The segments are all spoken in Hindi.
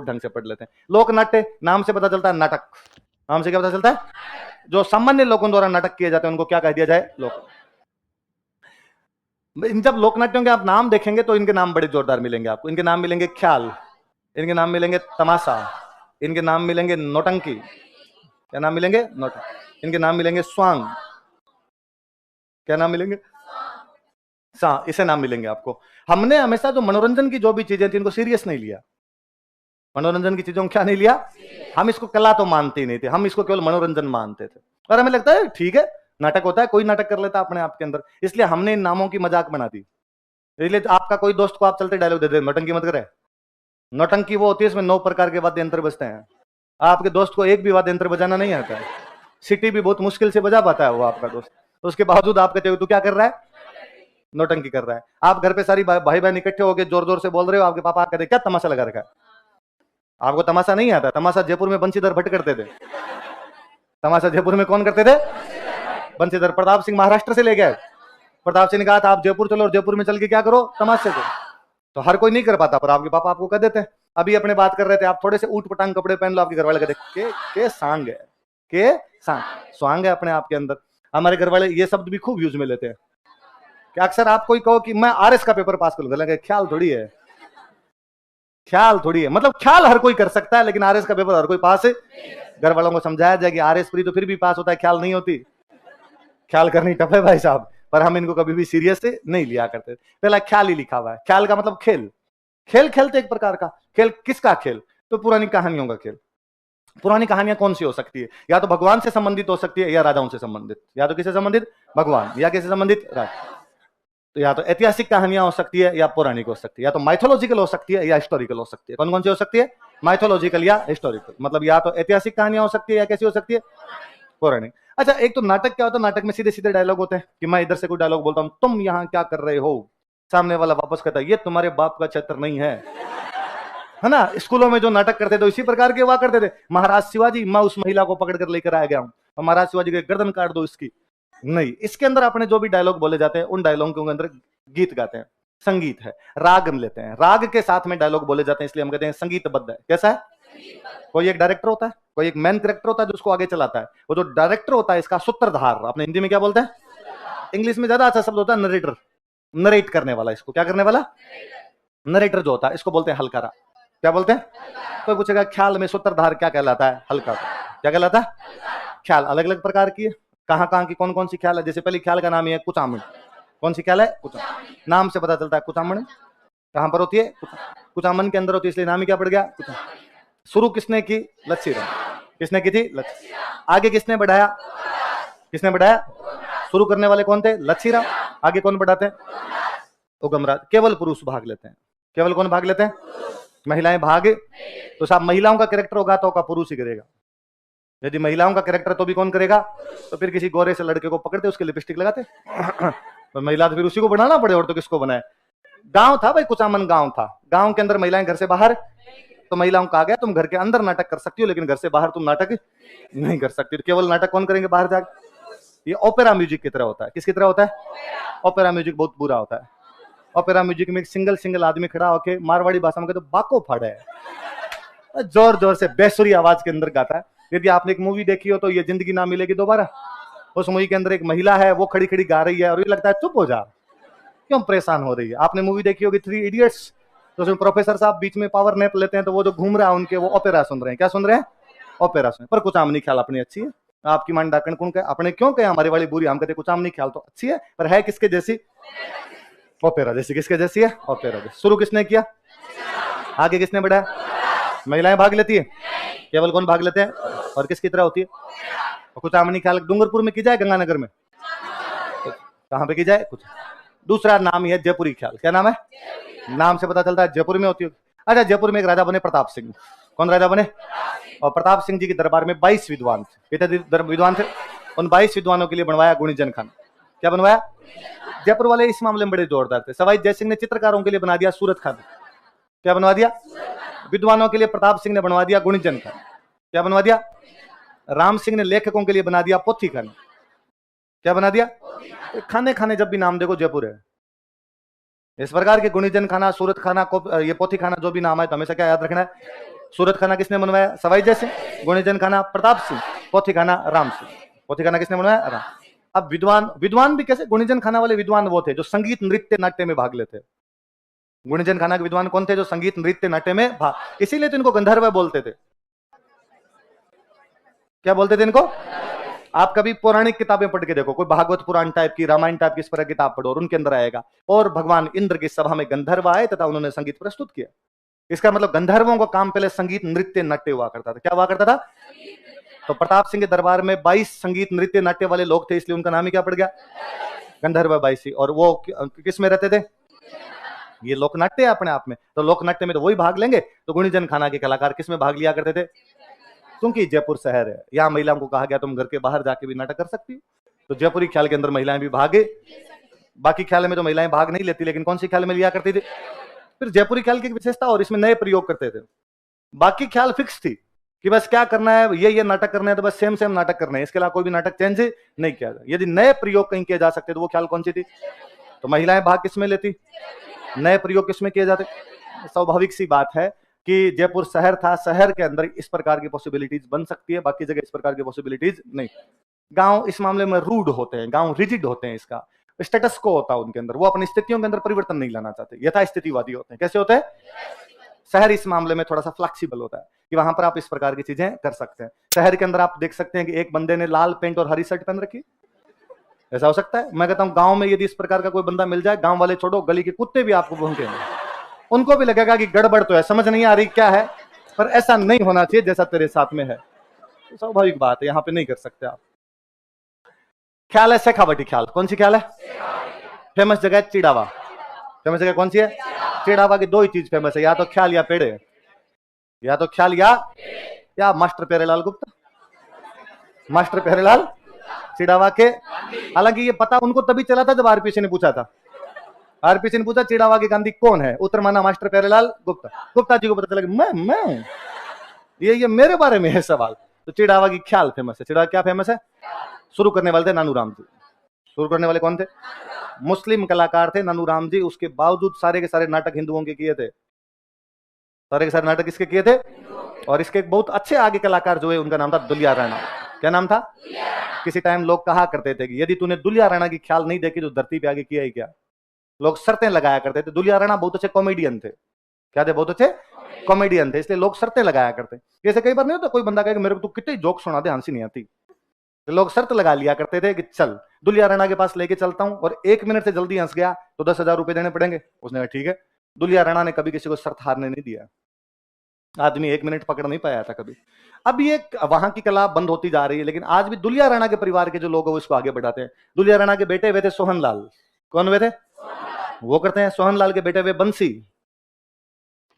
ढंग से पढ़ लेते हैं। लोक नाट्य नाम से पता चलता है नाटक, नाम से क्या पता चलता है? जो सामान्य लोगों द्वारा नाटक किए जाते हैं उनको क्या कह दिया जाए? लोक। इन जब लोकनाट्यों के आप नाम देखेंगे तो इनके नाम बड़े जोरदार मिलेंगे आपको। इनके नाम मिलेंगे ख्याल, इनके नाम मिलेंगे तमाशा, इनके नाम मिलेंगे नौटंकी। क्या नाम मिलेंगे? नौटंकी। इनके नाम मिलेंगे स्वांग। क्या नाम मिलेंगे? इसे नाम मिलेंगे आपको। हमने हमेशा जो मनोरंजन की जो भी चीजें थी इनको सीरियस नहीं लिया। मनोरंजन की चीजों को क्या नहीं लिया? हम इसको कला तो मानते ही नहीं थे, हम इसको केवल मनोरंजन मानते थे। और हमें लगता है ठीक है, नाटक होता है, कोई नाटक कर लेता अपने आप के अंदर, इसलिए हमने इन नामों की मजाक बना दी। इसलिए आपका कोई दोस्त को आप चलते डायलॉग दे दे, नौटंकी मत करे। नौटंकी वो होती है इसमें 9 प्रकार के वाद्य यंत्र बजते हैं। आपके दोस्त को एक भी वाद्य यंत्र बजाना नहीं आता है, सिटी भी बहुत मुश्किल से बजा पाता है वो आपका दोस्त, तो उसके बावजूद आप कहते हो तू क्या कर रहा है? नौटंकी कर रहा है। आप घर पे सारी भाई बहन इकट्ठे होकर जोर जोर से बोल रहे हो, आपके पापा कहते क्या तमाशा लगा रखा है? आपको तमाशा नहीं आता। तमाशा जयपुर में बंशीधर भट्ट करते थे। तमाशा जयपुर में कौन करते थे? बंशीधर। प्रताप सिंह महाराष्ट्र से ले गए। प्रताप सिंह ने कहा था आप जयपुर चलो और जयपुर में चल के क्या करो? तमाशे को। तो हर कोई नहीं कर पाता, पर आपके पापा आपको कह देते हैं। अभी अपने बात कर रहे थे, आप थोड़े से ऊट पटांग कपड़े पहन लो, आपके घर वाले कहते के सांग है, के सांग, स्वांग है अपने आप के अंदर। हमारे घर वाले ये शब्द भी खूब यूज में लेते हैं कि अक्सर आप कोई कहो कि मैं आरएस का पेपर पास कर लूंगा, ख्याल थोड़ी है, ख्याल थोड़ी है। मतलब ख्याल हर कोई कर सकता है, लेकिन आरएस का पेपर हर कोई पास है। घर वालों को समझाया जाए कि आरएस प्री तो फिर भी पास होता है, ख्याल नहीं होती। ख्याल करनी टफ है भाई साहब, पर हम इनको कभी भी सीरियस से नहीं लिया करते। पहला ख्याल ही लिखा हुआ है। ख्याल का मतलब खेल, खेल खेलते एक प्रकार का खेल। किसका खेल? तो पुरानी कहानियों का खेल। पुरानी कहानियां कौन सी हो सकती है? या तो भगवान से संबंधित हो सकती है, या राजाओं से संबंधित। या तो किससे संबंधित? भगवान। या किससे संबंधित? राजा। तो या तो ऐतिहासिक कहानियां हो सकती है या पौराणिक हो सकती है, या तो माइथोलॉजिकल हो सकती है या हिस्टोरिकल हो सकती है। कौन कौन सी हो सकती है? माइथोलॉजिकल या हिस्टोरिकल। मतलब या तो ऐतिहासिक कहानियां हो सकती है या कैसी हो सकती है? पौराणिक। अच्छा, एक तो नाटक क्या होता है? नाटक में सीधे सीधे डायलॉग होते हैं कि मैं इधर से कोई डायलॉग बोलता हूं, तुम यहाँ क्या कर रहे हो, सामने वाला वापस कहता है ये तुम्हारे बाप का क्षेत्र नहीं है ना। स्कूलों में जो नाटक करते थे इसी प्रकार के हुआ करते थे। महाराज शिवाजी, मैं उस महिला को पकड़ कर लेकर आ गया हूं, और महाराज शिवाजी के गर्दन काट दो इसकी। नहीं, इसके अंदर अपने जो भी डायलॉग बोले जाते हैं उन डायलॉग के अंदर गीत गाते हैं, संगीत है, राग लेते हैं, राग के साथ में डायलॉग बोले जाते हैं, इसलिए हम कहते हैं संगीतबद्ध है। कैसा है? कोई एक डायरेक्टर होता है, कोई एक मेन कैरेक्टर होता है जो उसको आगे चलाता है। वो जो डायरेक्टर होता है इसका सूत्रधार, अपने हिंदी में क्या बोलते हैं? इंग्लिश में ज्यादा अच्छा शब्द होता है नरेटर, नरेट करने वाला। इसको क्या करने वाला? नरेटर जो होता है इसको बोलते हैं हलकारा। क्या बोलते हैं? कोई पूछेगा ख्याल में सूत्रधार क्या कहलाता है? हलकारा। क्या कहलाता है? ख्याल अलग अलग प्रकार की है। कहां कहां की कौन कौन सी ख्याल है? जैसे पहली ख्याल का नाम ही है कुचामण। कौन सी ख्याल है? कुचामण। नाम से पता चलता है कुचामण कहां पर होती है? कुचामन के अंदर होती है, इसलिए नाम ही क्या पड़ गया? कुचामन। शुरू किसने की? लच्छीराम। किसने की थी? लच्छी। आगे किसने बढ़ाया? किसने बढ़ाया? शुरू करने वाले कौन थे? लच्छीराम। आगे कौन बढ़ाते हैं? उगमराज। केवल पुरुष भाग लेते हैं। केवल कौन भाग लेते हैं? महिलाएं भाग। तो साहब महिलाओं का कैरेक्टर होगा तो का पुरुष ही करेगा। यदि महिलाओं का कैरेक्टर तो भी कौन करेगा? तो फिर किसी गोरे से लड़के को पकड़ते उसके लिपस्टिक लगाते तो महिला तो फिर उसी को बनाना पड़े, और तो किसको बनाए? गांव था भाई, कुचामन गांव था। गांव के अंदर महिलाएं घर से बाहर, तो महिलाओं को कहा गया तुम घर के अंदर नाटक कर सकती हो, लेकिन घर से बाहर तुम नाटक नहीं कर सकती। तो केवल नाटक कौन करेंगे बाहर जाकर? ये ओपेरा म्यूजिक की तरह होता है। किसकी तरह होता है? ओपेरा म्यूजिक बहुत बुरा होता है। ओपेरा म्यूजिक में एक सिंगल आदमी खड़ा होकर मारवाड़ी भाषा में कहते बाको फाड़े है, जोर जोर से बेसुरी आवाज के अंदर गाता है। यदि आपने एक मूवी देखी हो तो ये जिंदगी ना मिलेगी दोबारा, उस मूवी के अंदर एक महिला है, वो खड़ी खड़ी गा रही है और ये लगता है चुप हो जा, क्यों परेशान हो रही है। आपने मूवी देखी होगी 3 इडियट्स, तो उसमें प्रोफेसर साहब बीच में पावर नैप लेते हैं, तो वो जो घूम रहा है उनके, वो ओपेरा सुन रहे हैं। क्या सुन रहे हैं? ओपेरा सुन। पर कुचामनी ख्याल अपनी अच्छी है। आपकी मान डाकण कौन कहे? अपने क्यों कहे हमारी वाली बुरी? हम कहते कुचामनी ख्याल तो अच्छी है, पर है किसके जैसी? ओपेरा जैसी। किसके जैसी है? ओपेरा जैसी। शुरू किसने किया? आगे किसने बढ़ाया? महिलाएं भाग लेती है। केवल कौन भाग लेते हैं? और किसकी तरह होती है? कुचामनी ख्याल डूंगरपुर में की जाए, गंगानगर में कहां पे की जाए? कुछ दूसरा नाम ही है जयपुरी ख्याल। क्या नाम है? नाम से पता चलता है जयपुर में होती है। अच्छा, जयपुर में एक राजा बने प्रताप सिंह। कौन राजा बने? और प्रताप सिंह जी के दरबार में 22 विद्वान थे। कितने विद्वान थे? उन 22 विद्वानों के लिए बनवाया गुणीजन खान। क्या बनवाया? जयपुर वाले इस मामले में बड़े जोरदार थे। सवाई जयसिंह ने चित्रकारों के लिए बना दिया सूरत खान। क्या बनवा दिया? विद्वानों के लिए प्रताप सिंह ने बनवा दिया गुणीजन खान। क्या बनवा दिया? राम सिंह ने लेखकों के लिए बना दिया पोथी खान। क्या बना दिया? खाने खाने जब भी नाम देखो जयपुर है। इस प्रकार के गुणीजन खाना, सूरत खाना, ये पोथी खाना जो भी नाम है, तो हमेशा क्या याद रखना है? सूरत खाना किसने बनवाया? सवाई जय सिंह। गुणीजन खाना प्रताप सिंह। पोथी खाना राम सिंह। पोथी खाना किसने बनवाया? राम। अब विद्वान भी कैसे? गुणीजन खाना वाले विद्वान वो थे जो संगीत नृत्य नाट्य में भाग लेते। गुणीजन खाना के विद्वान कौन थे? जो संगीत नृत्य नाट्य में भाग, इसीलिए तो इनको गंधर्व बोलते थे। क्या बोलते थे इनको? आप कभी पौराणिक किताबें पढ़ के देखो, कोई भागवत पुराण टाइप की, रामायण टाइप की इस पर किताब पढ़ो और उनके अंदर आएगा और भगवान इंद्र की सभा में गंधर्व आए तथा उन्होंने संगीत प्रस्तुत किया। इसका मतलब गंधर्वों का काम पहले संगीत नृत्य नाट्य हुआ करता था। क्या हुआ करता था? तो प्रताप सिंह के दरबार में 22 संगीत नृत्य नाट्य वाले लोग थे, इसलिए उनका नाम ही क्या पड़ गया? गंधर्व 22। और वो किस में रहते थे? ये लोकनाट्य है अपने आप में, तो लोकनाट्य में तो वही भाग लेंगे। तो गुणीजन खाना के कलाकार किस में भाग लिया करते थे? क्योंकि जयपुर शहर है, यहाँ महिलाओं को कहा गया तुम घर के बाहर जाके भी नाटक कर सकती हो, तो जयपुरी ख्याल के अंदर महिलाएं भी भागे। बाकी ख्याल में तो महिलाएं भाग नहीं लेती, लेकिन कौन सी ख्याल में लिया करती थी? फिर जयपुरी ख्याल की विशेषता, और इसमें नए प्रयोग करते थे। बाकी ख्याल फिक्स थी कि बस क्या करना है, ये नाटक करना है तो बस सेम नाटक करना है, इसके अलावा कोई भी नाटक चेंज नहीं किया जाए। यदि नए प्रयोग कहीं किए जा सकते तो वो ख्याल कौन सी थी? तो महिलाएं भाग किसमें लेती? नए प्रयोग किसमें किए जाते? स्वाभाविक सी बात है कि जयपुर शहर था, शहर के अंदर इस प्रकार की पॉसिबिलिटीज बन सकती है, बाकी जगह इस प्रकार की पॉसिबिलिटीज नहीं। गांव इस मामले में रूड होते हैं, गांव रिजिड होते हैं, इसका स्टेटस को होता है उनके अंदर, वो अपनी स्थितियों के अंदर परिवर्तन नहीं लाना चाहते, यथास्थितिवादी होते हैं। कैसे होते हैं? शहर इस मामले में थोड़ा सा फ्लेक्सिबल होता है कि वहां पर आप इस प्रकार की चीजें कर सकते हैं। शहर के अंदर आप देख सकते हैं कि एक बंदे ने लाल पेंट और हरी शर्ट पहन रखी, ऐसा हो सकता है? मैं कहता हूं गांव में यदि इस प्रकार का कोई बंदा मिल जाए, गांव वाले छोड़ो, गली के कुत्ते भी आपको भौंकेंगे, उनको भी लगेगा कि गड़बड़ तो है, समझ नहीं आ रही क्या है, पर ऐसा नहीं होना चाहिए जैसा तेरे साथ में है। तो स्वाभाविक बात है, यहां पे नहीं कर सकते आप। ख्याल है शेखावटी ख्याल। कौन सी ख्याल है? फेमस जगह है चिड़ावा। फेमस जगह कौन सी है? चिड़ावा की दो ही चीज फेमस है, या तो ख्याल या पेड़े, या तो ख्याल या मास्टर प्यारेलाल गुप्ता। मास्टर प्यारेलाल चिड़ावा के, हालांकि ये पता उनको तभी चला था जब आरपीसी ने पूछा था। आरपीसी ने पूछा चिड़ावा के गांधी कौन है, उत्तर माना मास्टर प्यारेलाल गुप्ता। गुप्ता जी को पता चला कि मैं ये मेरे बारे में है सवाल। तो चिड़ावा की ख्याल फेमस है। चिड़ावा क्या फेमस है? शुरू करने वाले थे नानूराम जी। शुरू करने वाले कौन थे? मुस्लिम कलाकार थे नानूराम जी। उसके बावजूद सारे के सारे नाटक हिंदुओं के किए थे, सारे के सारे नाटक किसके किए थे? और इसके एक बहुत अच्छे आगे कलाकार जो है उनका नाम था दुलिया राणा। क्या नाम था? किसी टाइम लोग कहा करते थे कि यदि तूने दुलिया राणा की ख्याल नहीं देखी तो धरती पे आगे किया ही क्या। लोग शर्तें लगाया करते थे। दुलिया राणा बहुत अच्छे कॉमेडियन थे। क्या थे? बहुत अच्छे कॉमेडियन थे, इसलिए लोग शर्तें लगाया करते। जैसे कई बार नहीं होता, कोई बंदा कहे मेरे को तू कितने जोक सुना दे, हंसी नहीं आती, तो लोग शर्त लगा लिया करते थे कि चल दुलिया राणा के पास लेके चलता हूं, और 1 मिनट से जल्दी हंस गया तो 10,000 रुपए देने पड़ेंगे। उसने कहा ठीक है। दुलिया राणा ने कभी किसी को शर्त हारने नहीं दिया। आदमी 1 मिनट पकड़ नहीं पाया था कभी। अब ये वहां की कला बंद होती जा रही है, लेकिन आज भी दुलिया राणा के परिवार के जो लोग हैं वो इसको आगे बढ़ाते हैं। दुलिया राणा के बेटे वे थे सोहनलाल। कौन वे थे? वो करते हैं। सोहनलाल के बेटे वे बंसी।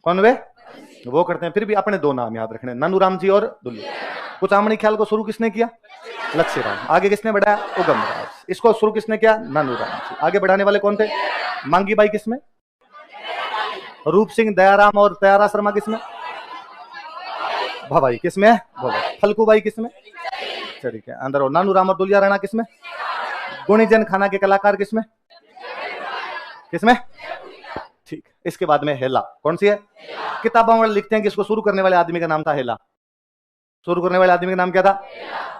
कौन वे? वो करते हैं। फिर भी अपने दो नाम याद रखने, नानूराम जी और दुलिया। कुचामणी ख्याल को शुरू किसने किया? लक्ष्यराम। आगे किसने बढ़ाया? उगमराज। इसको शुरू किसने किया? नानूराम जी। आगे बढ़ाने वाले कौन थे? मांगी बाई किसमें? रूप सिंह, दयाराम और तयारा शर्मा किसमें? भवाई किसमें? भवाई। फलकूबाई किसमें? ठीक है अंदर। और नानूराम और दुलिया राणा किसमें? गुणीजन खाना के कलाकार किसमें? किसमें? ठीक। इसके बाद में हेला। कौन सी है? किताबों में लिखते हैं कि इसको शुरू करने वाले आदमी का नाम था हेला। शुरू करने वाले आदमी का नाम क्या था?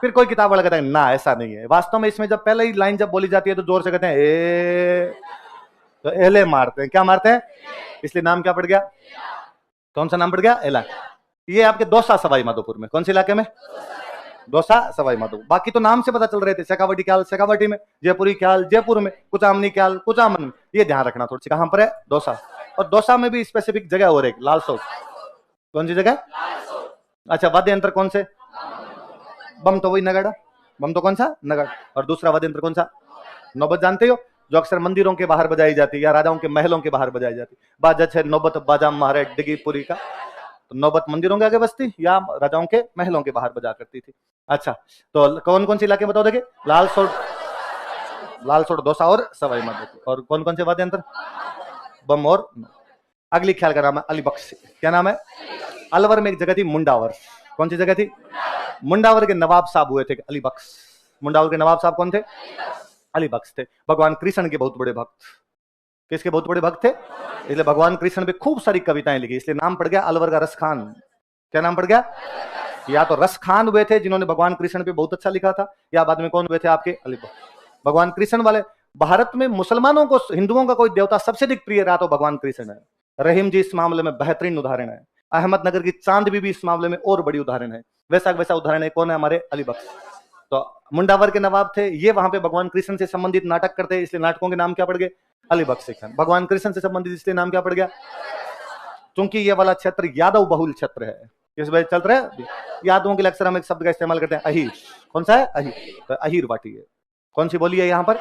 फिर कोई किताब वाला कहता है ना ऐसा नहीं है। वास्तव में इसमें जब पहले ही लाइन जब बोली जाती है तो जोर से कहते हैं ए, तो एले मारते हैं। क्या मारते हैं? इसलिए नाम क्या पड़ गया? कौन सा नाम पड़ गया? एला। ये आपके दौसा सवाई माधोपुर में। कौन से इलाके में? दौसा सवाई माधोपुर। बाकी तो नाम से पता चल रहे थे। शेखावटी ख्याल शेखावटी में, जयपुरी ख्याल जयपुर में, कुचामनी ख्याल कुचामन में। ये ध्यान रखना थोड़ी सी। कहां पर है? दौसा। और दौसा में भी स्पेसिफिक जगह और एक लालसोट। कौन सी जगह? अच्छा। वाद्य यंत्र कौन से? बम तो वही नगाड़ा। बम तो कौन सा? नगाड़ा। और दूसरा वाद्य यंत्र कौन सा? नौबत। जानते हो? जो अक्सर मंदिरों के बाहर बजाई जाती है या राजाओं के महलों के बाहर बजाई जाती। बाजा छे नौबत बाजा मारे डिगीपुरी का। तो नौबत मंदिरों के आगे बजती या राजाओं के महलों के बाहर बजा करती थी। अच्छा। तो कौन कौन से इलाके बताओ देखिए? लालसोट, दौसा और सवाई माधोपुर। और कौन कौन से वाद्य यंत्र? बम और। अगली ख्याल का नाम है अलीबख्श। क्या नाम है? अलवर में एक जगह थी मुंडावर। कौन सी जगह थी? मुंडावर के नवाब साहब हुए थे अलीबख्श। मुंडावर के नवाब साहब कौन थे? अलीबख्श थे। भगवान कृष्ण के बहुत बड़े भक्त। किसके बहुत बड़े भक्त थे? इसलिए भगवान कृष्ण पे खूब सारी कविताएं लिखी, इसलिए नाम पड़ गया अलवर का रसखान। क्या नाम पड़ गया? या तो रस खान हुए थे जिन्होंने भगवान कृष्ण पे बहुत अच्छा लिखा था, या बाद में कौन हुए थे आपके? अली बख्श। भगवान कृष्ण वाले भारत में मुसलमानों को, हिंदुओं का कोई देवता सबसे अधिक प्रिय रहा तो भगवान कृष्ण है। रहीम जी इस मामले में बेहतरीन उदाहरण है। अहमदनगर की चांद भी इस मामले में और बड़ी उदाहरण है। वैसा उदाहरण है कौन है? हमारे अली बख्श। तो मुंडावर के नवाब थे, ये वहां पे भगवान कृष्ण से संबंधित नाटक करते हैं, इसलिए नाटकों के नाम क्या पड़ गए? अली बख्श खान। भगवान कृष्ण से संबंधित इसलिए नाम क्या पड़ गया? क्योंकि ये वाला क्षेत्र यादव बहुल क्षेत्र है। किस वजह चल रहा है? यादवों के लिए अक्सर हम एक शब्द का इस्तेमाल करते हैं, अहीर। कौन सा है? अहीर। तो अहीर वाटी है। कौन सी बोली है यहाँ पर?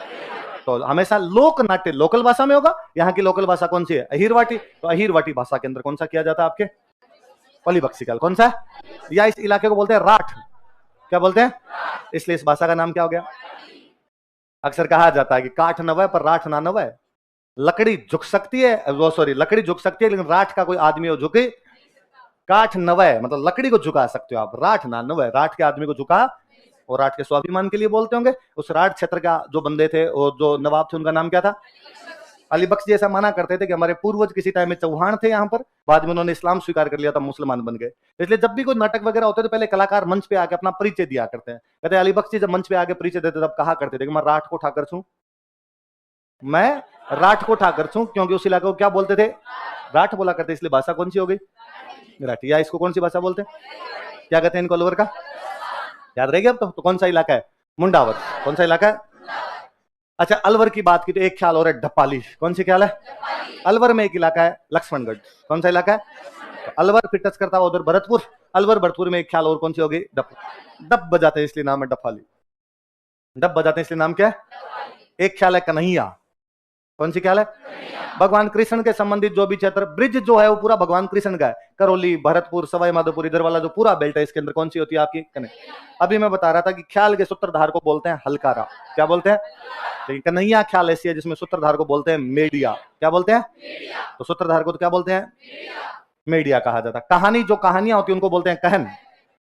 तो हमेशा लोक नाट्य लोकल भाषा में होगा। यहाँ की लोकल भाषा कौन सी है? अहीर वाटी। तो अहीर वाटी भाषा के अंदर कौन सा किया जाता है आपके? अली बख्श काल। कौन सा? या इस इलाके को बोलते हैं राठ। क्या बोलते हैं? इसलिए इस भाषा का नाम क्या हो गया? अक्सर कहा जाता है कि काठ नव है पर राठ ना नव है। लकड़ी झुक सकती है, वो सॉरी, लकड़ी झुक सकती है लेकिन राठ का कोई आदमी हो झुके? काठ नव है मतलब लकड़ी को झुका सकते हो आप, राठ ना नव है। राठ के आदमी को झुका, और राठ के स्वाभिमान के लिए बोलते होंगे। उस राठ क्षेत्र का जो बंदे थे और जो नवाब थे उनका नाम क्या था? अली बख्श जी ऐसा माना करते थे कि हमारे पूर्वज किसी टाइम में चौहान थे यहाँ पर, बाद में उन्होंने इस्लाम स्वीकार कर लिया था, मुसलमान बन गए। इसलिए जब भी कोई नाटक वगैरह होते तो पहले कलाकार मंच पे आके अपना परिचय दिया करते हैं। कहते हैं अली बख्श जी जब मंच पे आके परिचय देते तब कहा करते थे कि मैं राठ को ठाकर छूं, मैं राठ को ठाकर छूं, क्योंकि उस इलाके को क्या बोलते थे? राठ बोला करते, इसलिए भाषा कौन सी हो गई? राठ। या इसको कौन सी भाषा बोलते हैं? क्या कहते हैं इनको? अलवर का। याद रहेगा अब तो कौन सा इलाका है? मुंडावर। कौन सा इलाका है? अच्छा, अलवर की बात की तो एक ख्याल और है ढपाली। कौन सी ख्याल है? अलवर में एक इलाका है लक्ष्मणगढ़। कौन सा इलाका है? तो अलवर फिर टच करता है उधर भरतपुर। अलवर भरतपुर में एक ख्याल और कौन सी होगी? डप। डप बजाते हैं इसलिए नाम है डपाली। डप बजाते हैं इसलिए नाम क्या है? एक ख्याल है कन्हैया। कौन सी ख्याल है? भगवान कृष्ण के संबंधित जो भी क्षेत्र, ब्रिज जो है वो पूरा भगवान कृष्ण का है। करौली, भरतपुर, सवाई माधोपुर, इधर वाला जो पूरा बेल्ट है इसके अंदर कौन सी होती है आपकी? कन्हैया। अभी मैं बता रहा था कि ख्याल के सूत्रधार को बोलते हैं हलकारा। क्या बोलते हैं? लेकिन कन्हैया ख्याल ऐसी है जिसमें सूत्रधार को बोलते हैं मेडिया। क्या बोलते हैं? तो सूत्रधार को तो क्या बोलते हैं? मेडिया कहा जाता है। कहानी जो कहानियां होती है उनको बोलते हैं कहन।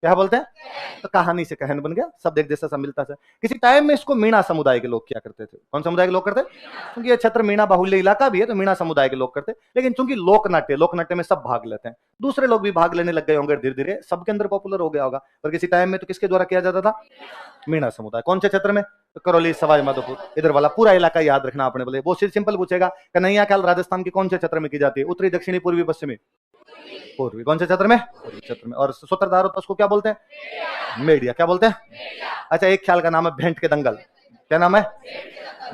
क्या बोलते हैं? तो कहानी से कहन बन गया, शब्द एक जैसा सा मिलता था। किसी टाइम में इसको मीणा समुदाय के लोग क्या करते थे? कौन समुदाय के लोग करते? क्योंकि ये क्षेत्र मीणा बाहुल्य इलाका भी है तो मीणा समुदाय के लोग करते। लेकिन चूंकि लोकनाट्य में सब भाग लेते हैं, दूसरे लोग भी भाग लेने लग गए होंगे, धीरे धीरे सबके अंदर पॉपुलर हो गया होगा। पर किसी टाइम में तो किसके द्वारा किया जाता था? मीणा समुदाय। कौन से क्षेत्र में? तो करौली, सवाई माधोपुर, इधर वाला पूरा इलाका याद रखना आपने। बोले वो सिंपल पूछेगा कन्हैया ख्याल राजस्थान के कौन से क्षेत्र में की जाती है? उत्तरी, दक्षिणी, पूर्वी, पश्चिमी? पूर्वी। कौन से क्षेत्र में? पूर्वी क्षेत्र में। और सूत्रधार होता है उसको क्या बोलते हैं? मेडिया। क्या बोलते हैं? अच्छा, एक ख्याल का नाम है भेंट के दंगल। क्या नाम है?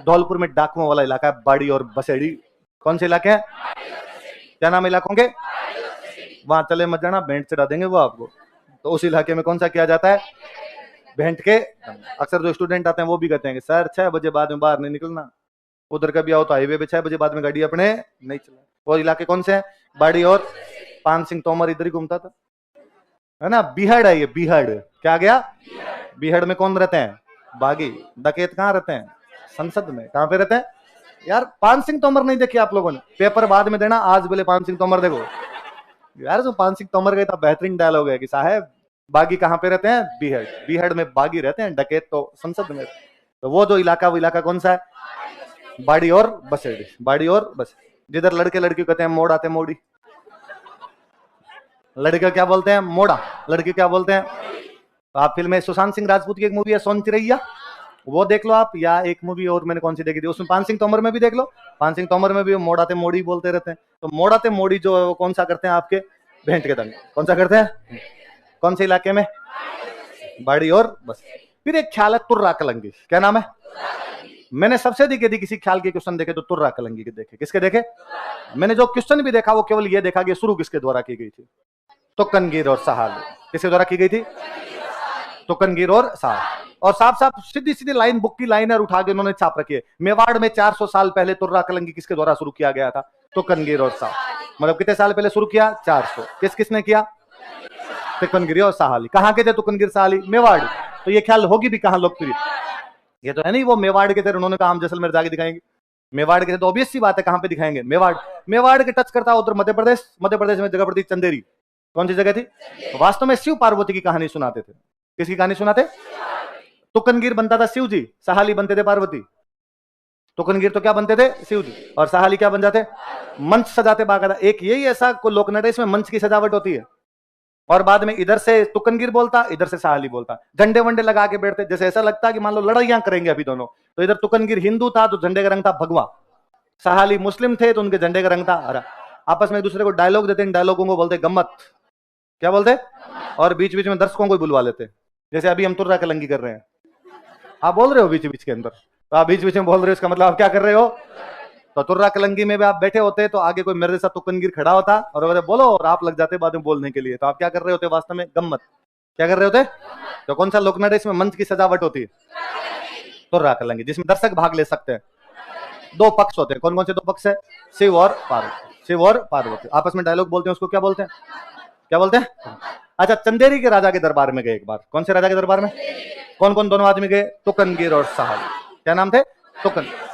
धौलपुर में डाकुओं वाला इलाका है, बाड़ी और बसेड़ी। कौन से इलाके हैं? क्या नाम है इलाकों के? वहां चले मत जाना, भेंट चढ़ा देंगे वो आपको। तो उस इलाके में कौन सा किया जाता है? भेंट के। अक्सर जो स्टूडेंट आते हैं वो भी कहते हैं कि सर 6 बजे बाद में बाहर नहीं निकलना, उधर कभी आओ तो हाईवे पे 6 बजे बाद में गाड़ी अपने नहीं चला। वो इलाके कौन से हैं? बाड़ी और पान सिंह तोमर इधर ही घूमता था, है ना। बीहड़ है ये, बीहड़। क्या गया? बीहड़ में कौन रहते हैं? बागी। डकैत कहाँ रहते हैं? संसद में। कहाँ पे रहते हैं यार? पान सिंह तोमर नहीं देखे आप लोगों ने? पेपर बाद में देना, आज बोले पान सिंह तोमर देखो यार। जो पान सिंह तोमर का इतना बेहतरीन डायलॉग है कि साहब बागी कहाँ पे रहते हैं? बीहड़। बीहड़ में बागी रहते हैं, डकैत तो संसद में। तो वो जो इलाका, वो इलाका कौन सा है? बाड़ी और बसेड़ी। बाड़ी और बस, जिधर लड़के लड़की कहते हैं मोड़ आते मोड़ी। लड़के क्या बोलते हैं? मोड़ा। लड़की क्या बोलते हैं? तो आप फिल्म में सुशांत सिंह राजपूत की एक मूवी है सोन चिरैया, वो देख लो आप। या एक मूवी और मैंने कौन सी देखी थी, उसमें पान सिंह तोमर में भी देख लो। पान सिंह तोमर में भी मोड़ाते मोड़ी बोलते रहते हैं। तो मोड़ाते मोड़ी जो है वो कौन सा करते हैं आपके? भेंट के दंगल। कौन सा करते हैं? कौन से इलाके में? बाड़ी और बस। फिर एक ख्याल है तुर्रा कलंगी। क्या नाम है? मैंने सबसे अधिक यदि किसी ख्याल के क्वेश्चन देखे तो तुर्रा कलंगी के देखे। किसके देखे? मैंने जो क्वेश्चन भी देखा वो केवल ये देखा कि शुरू किसके द्वारा की गई थी? तुकनगीर और सहाल। किसके द्वारा की गई थी? तुकनगीर और सहाल। और साफ साफ सीधी सीधी लाइन, बुक की लाइनर उठा के उन्होंने छाप रखी है। मेवाड़ में 400 साल पहले तुर्रा कलंगी किसके द्वारा शुरू किया गया था? तुकनगीर और सहाल। मतलब कितने साल पहले शुरू किया? 400। किसने किया? तुकनगिरी और सहाली। कहाँ के थे तुकनगिर सहाली? मेवाड़। तो ये ख्याल होगी भी कहाँ लोकप्रिय? ये तो है नहीं वो मेवाड़ के थे, उन्होंने कहा हम जैसलमेर जाके दिखाएंगे। मेवाड़ के थे तो ऑब्वियस सी बात है कहाँ पे दिखाएंगे? मेवाड़। मेवाड़ के टच करता उधर मध्य प्रदेश। मध्य प्रदेश में जगह पड़ती चंदेरी। कौन सी जगह थी? वास्तव में शिव पार्वती की कहानी सुनाते थे। किसकी कहानी सुनाते? तुकनगीर बनता था शिव जी, सहाली बनते थे पार्वती। तुकनगीर तो क्या बनते थे? शिव जी। और सहाली क्या बन जाते? मंच सजाते बाकायदा। एक यही ऐसा लोकनाट्य इसमें मंच की सजावट होती है। और बाद में इधर से तुकनगिर बोलता, इधर से साहली बोलता, झंडे वंडे लगा के बैठते, जैसे ऐसा लगता कि मान लो लड़ाइयां करेंगे अभी दोनों। तो इधर तुकनगिर हिंदू था तो झंडे का रंग था भगवा, साहली मुस्लिम थे तो उनके झंडे का रंग था हरा। आपस में एक दूसरे को डायलॉग देते, इन डायलॉगों को बोलते गम्मत। क्या बोलते? और बीच बीच में दर्शकों को बुलवा लेते, जैसे अभी हम तुर्रा कलंगी कर रहे हैं, आप बोल रहे हो बीच बीच के अंदर, तो आप बीच बीच में बोल रहे हो, इसका मतलब आप क्या कर रहे हो? तो तुर्रा कलंगी में भी आप बैठे होते तो आगे कोई मेरे साथ तुकनगिर खड़ा होता और बोले बोलो, और आप लग जाते बाद में बोलने के लिए, तो आप क्या कर रहे होते वास्तव में? गम्मत। क्या कर रहे होते? तो कौन सा लोकनाट्य इसमें मंच की सजावट होती है? तुर्रा कलंगी, जिसमें दर्शक भाग ले सकते हैं। दो पक्ष होते हैं, कौन कौन से दो पक्ष है? शिव और पार्वती। शिव और पार्वती आपस में डायलॉग बोलते हैं, उसको क्या बोलते हैं? क्या बोलते हैं? अच्छा, चंदेरी के राजा के दरबार में गए एक बार। कौन से राजा के दरबार में? कौन कौन दोनों आदमी गए? तुकनगिर और साहली। क्या नाम थे? तुकनगिर।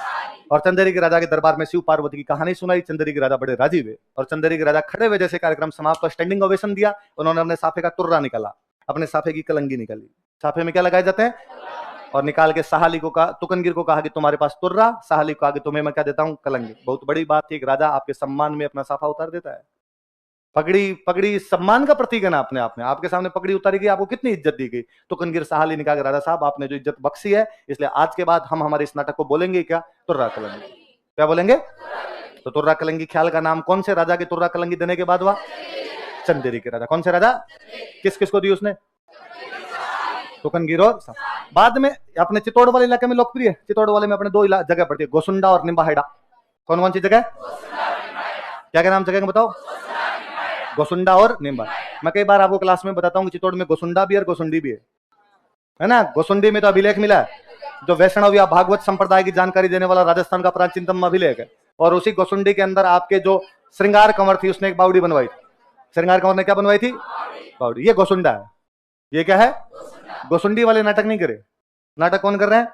और चंदेरी के राजा के दरबार में शिव पार्वती की कहानी सुनाई। चंदेरी के राजा बड़े राजी हुए और चंदेरी के राजा खड़े हुए, जैसे कार्यक्रम समाप्त हुआ स्टैंडिंग ओवेशन दिया। उन्होंने अपने साफे का तुर्रा निकाला, अपने साफे की कलंगी निकाली। साफे में क्या लगाए जाते हैं? और निकाल के साहली को कहा, तुकनगिर को कहा कि तुम्हारे पास तुर्रा, साहली को कहा कि तुम्हें मैं क्या देता हूं? कलंगी। बहुत बड़ी बात थी, एक राजा आपके सम्मान में अपना साफा उतार देता है। पगड़ी, पगड़ी सम्मान का प्रतीक है ना अपने आप में। आपके सामने पगड़ी उतारी गई, आपको कितनी इज्जत दी गई। तुकनगिर साहली निकाल के, राजा साहब आपने जो इज्जत बख्शी है, इसलिए आज के बाद हम हमारे इस नाटक को बोलेंगे क्या? तुर्रा कलंगी। क्या बोलेंगे? तो तुर्रा कलंगी ख्याल का नाम कौन से राजा के तुर्रा कलंगी देने के बाद हुआ? चंदेरी के राजा। कौन से राजा? किस किस को दी उसने? तुकनगिर और बाद में अपने चित्तौड़ वाले इलाके में लोकप्रिय है। चित्तौड़ वाले में अपने दो जगह पड़ती है, गोसुंडा और निम्बाहेड़ा। कौन कौन सी जगह? क्या क्या नाम जगह का बताओ? गोसुंडा और निम्बा। मैं कई बार आपको क्लास में बताता हूँ कि चित्तौड़ में गोसुंडा भी है और गोसुंडी भी है ना। गोसुंडी में तो अभिलेख मिला है, जो वैष्णव या भागवत संप्रदाय की जानकारी देने वाला राजस्थान का प्राचीनतम अभिलेख है। और उसी गोसुंडी के अंदर आपके जो श्रृंगार कंवर थी, उसने एक बावड़ी बनवाई थी। श्रृंगार कंवर ने क्या बनवाई थी? बावड़ी। ये गोसुंडा है। ये क्या है? गोसुंडी वाले नाटक नहीं करे। नाटक कौन कर रहे हैं?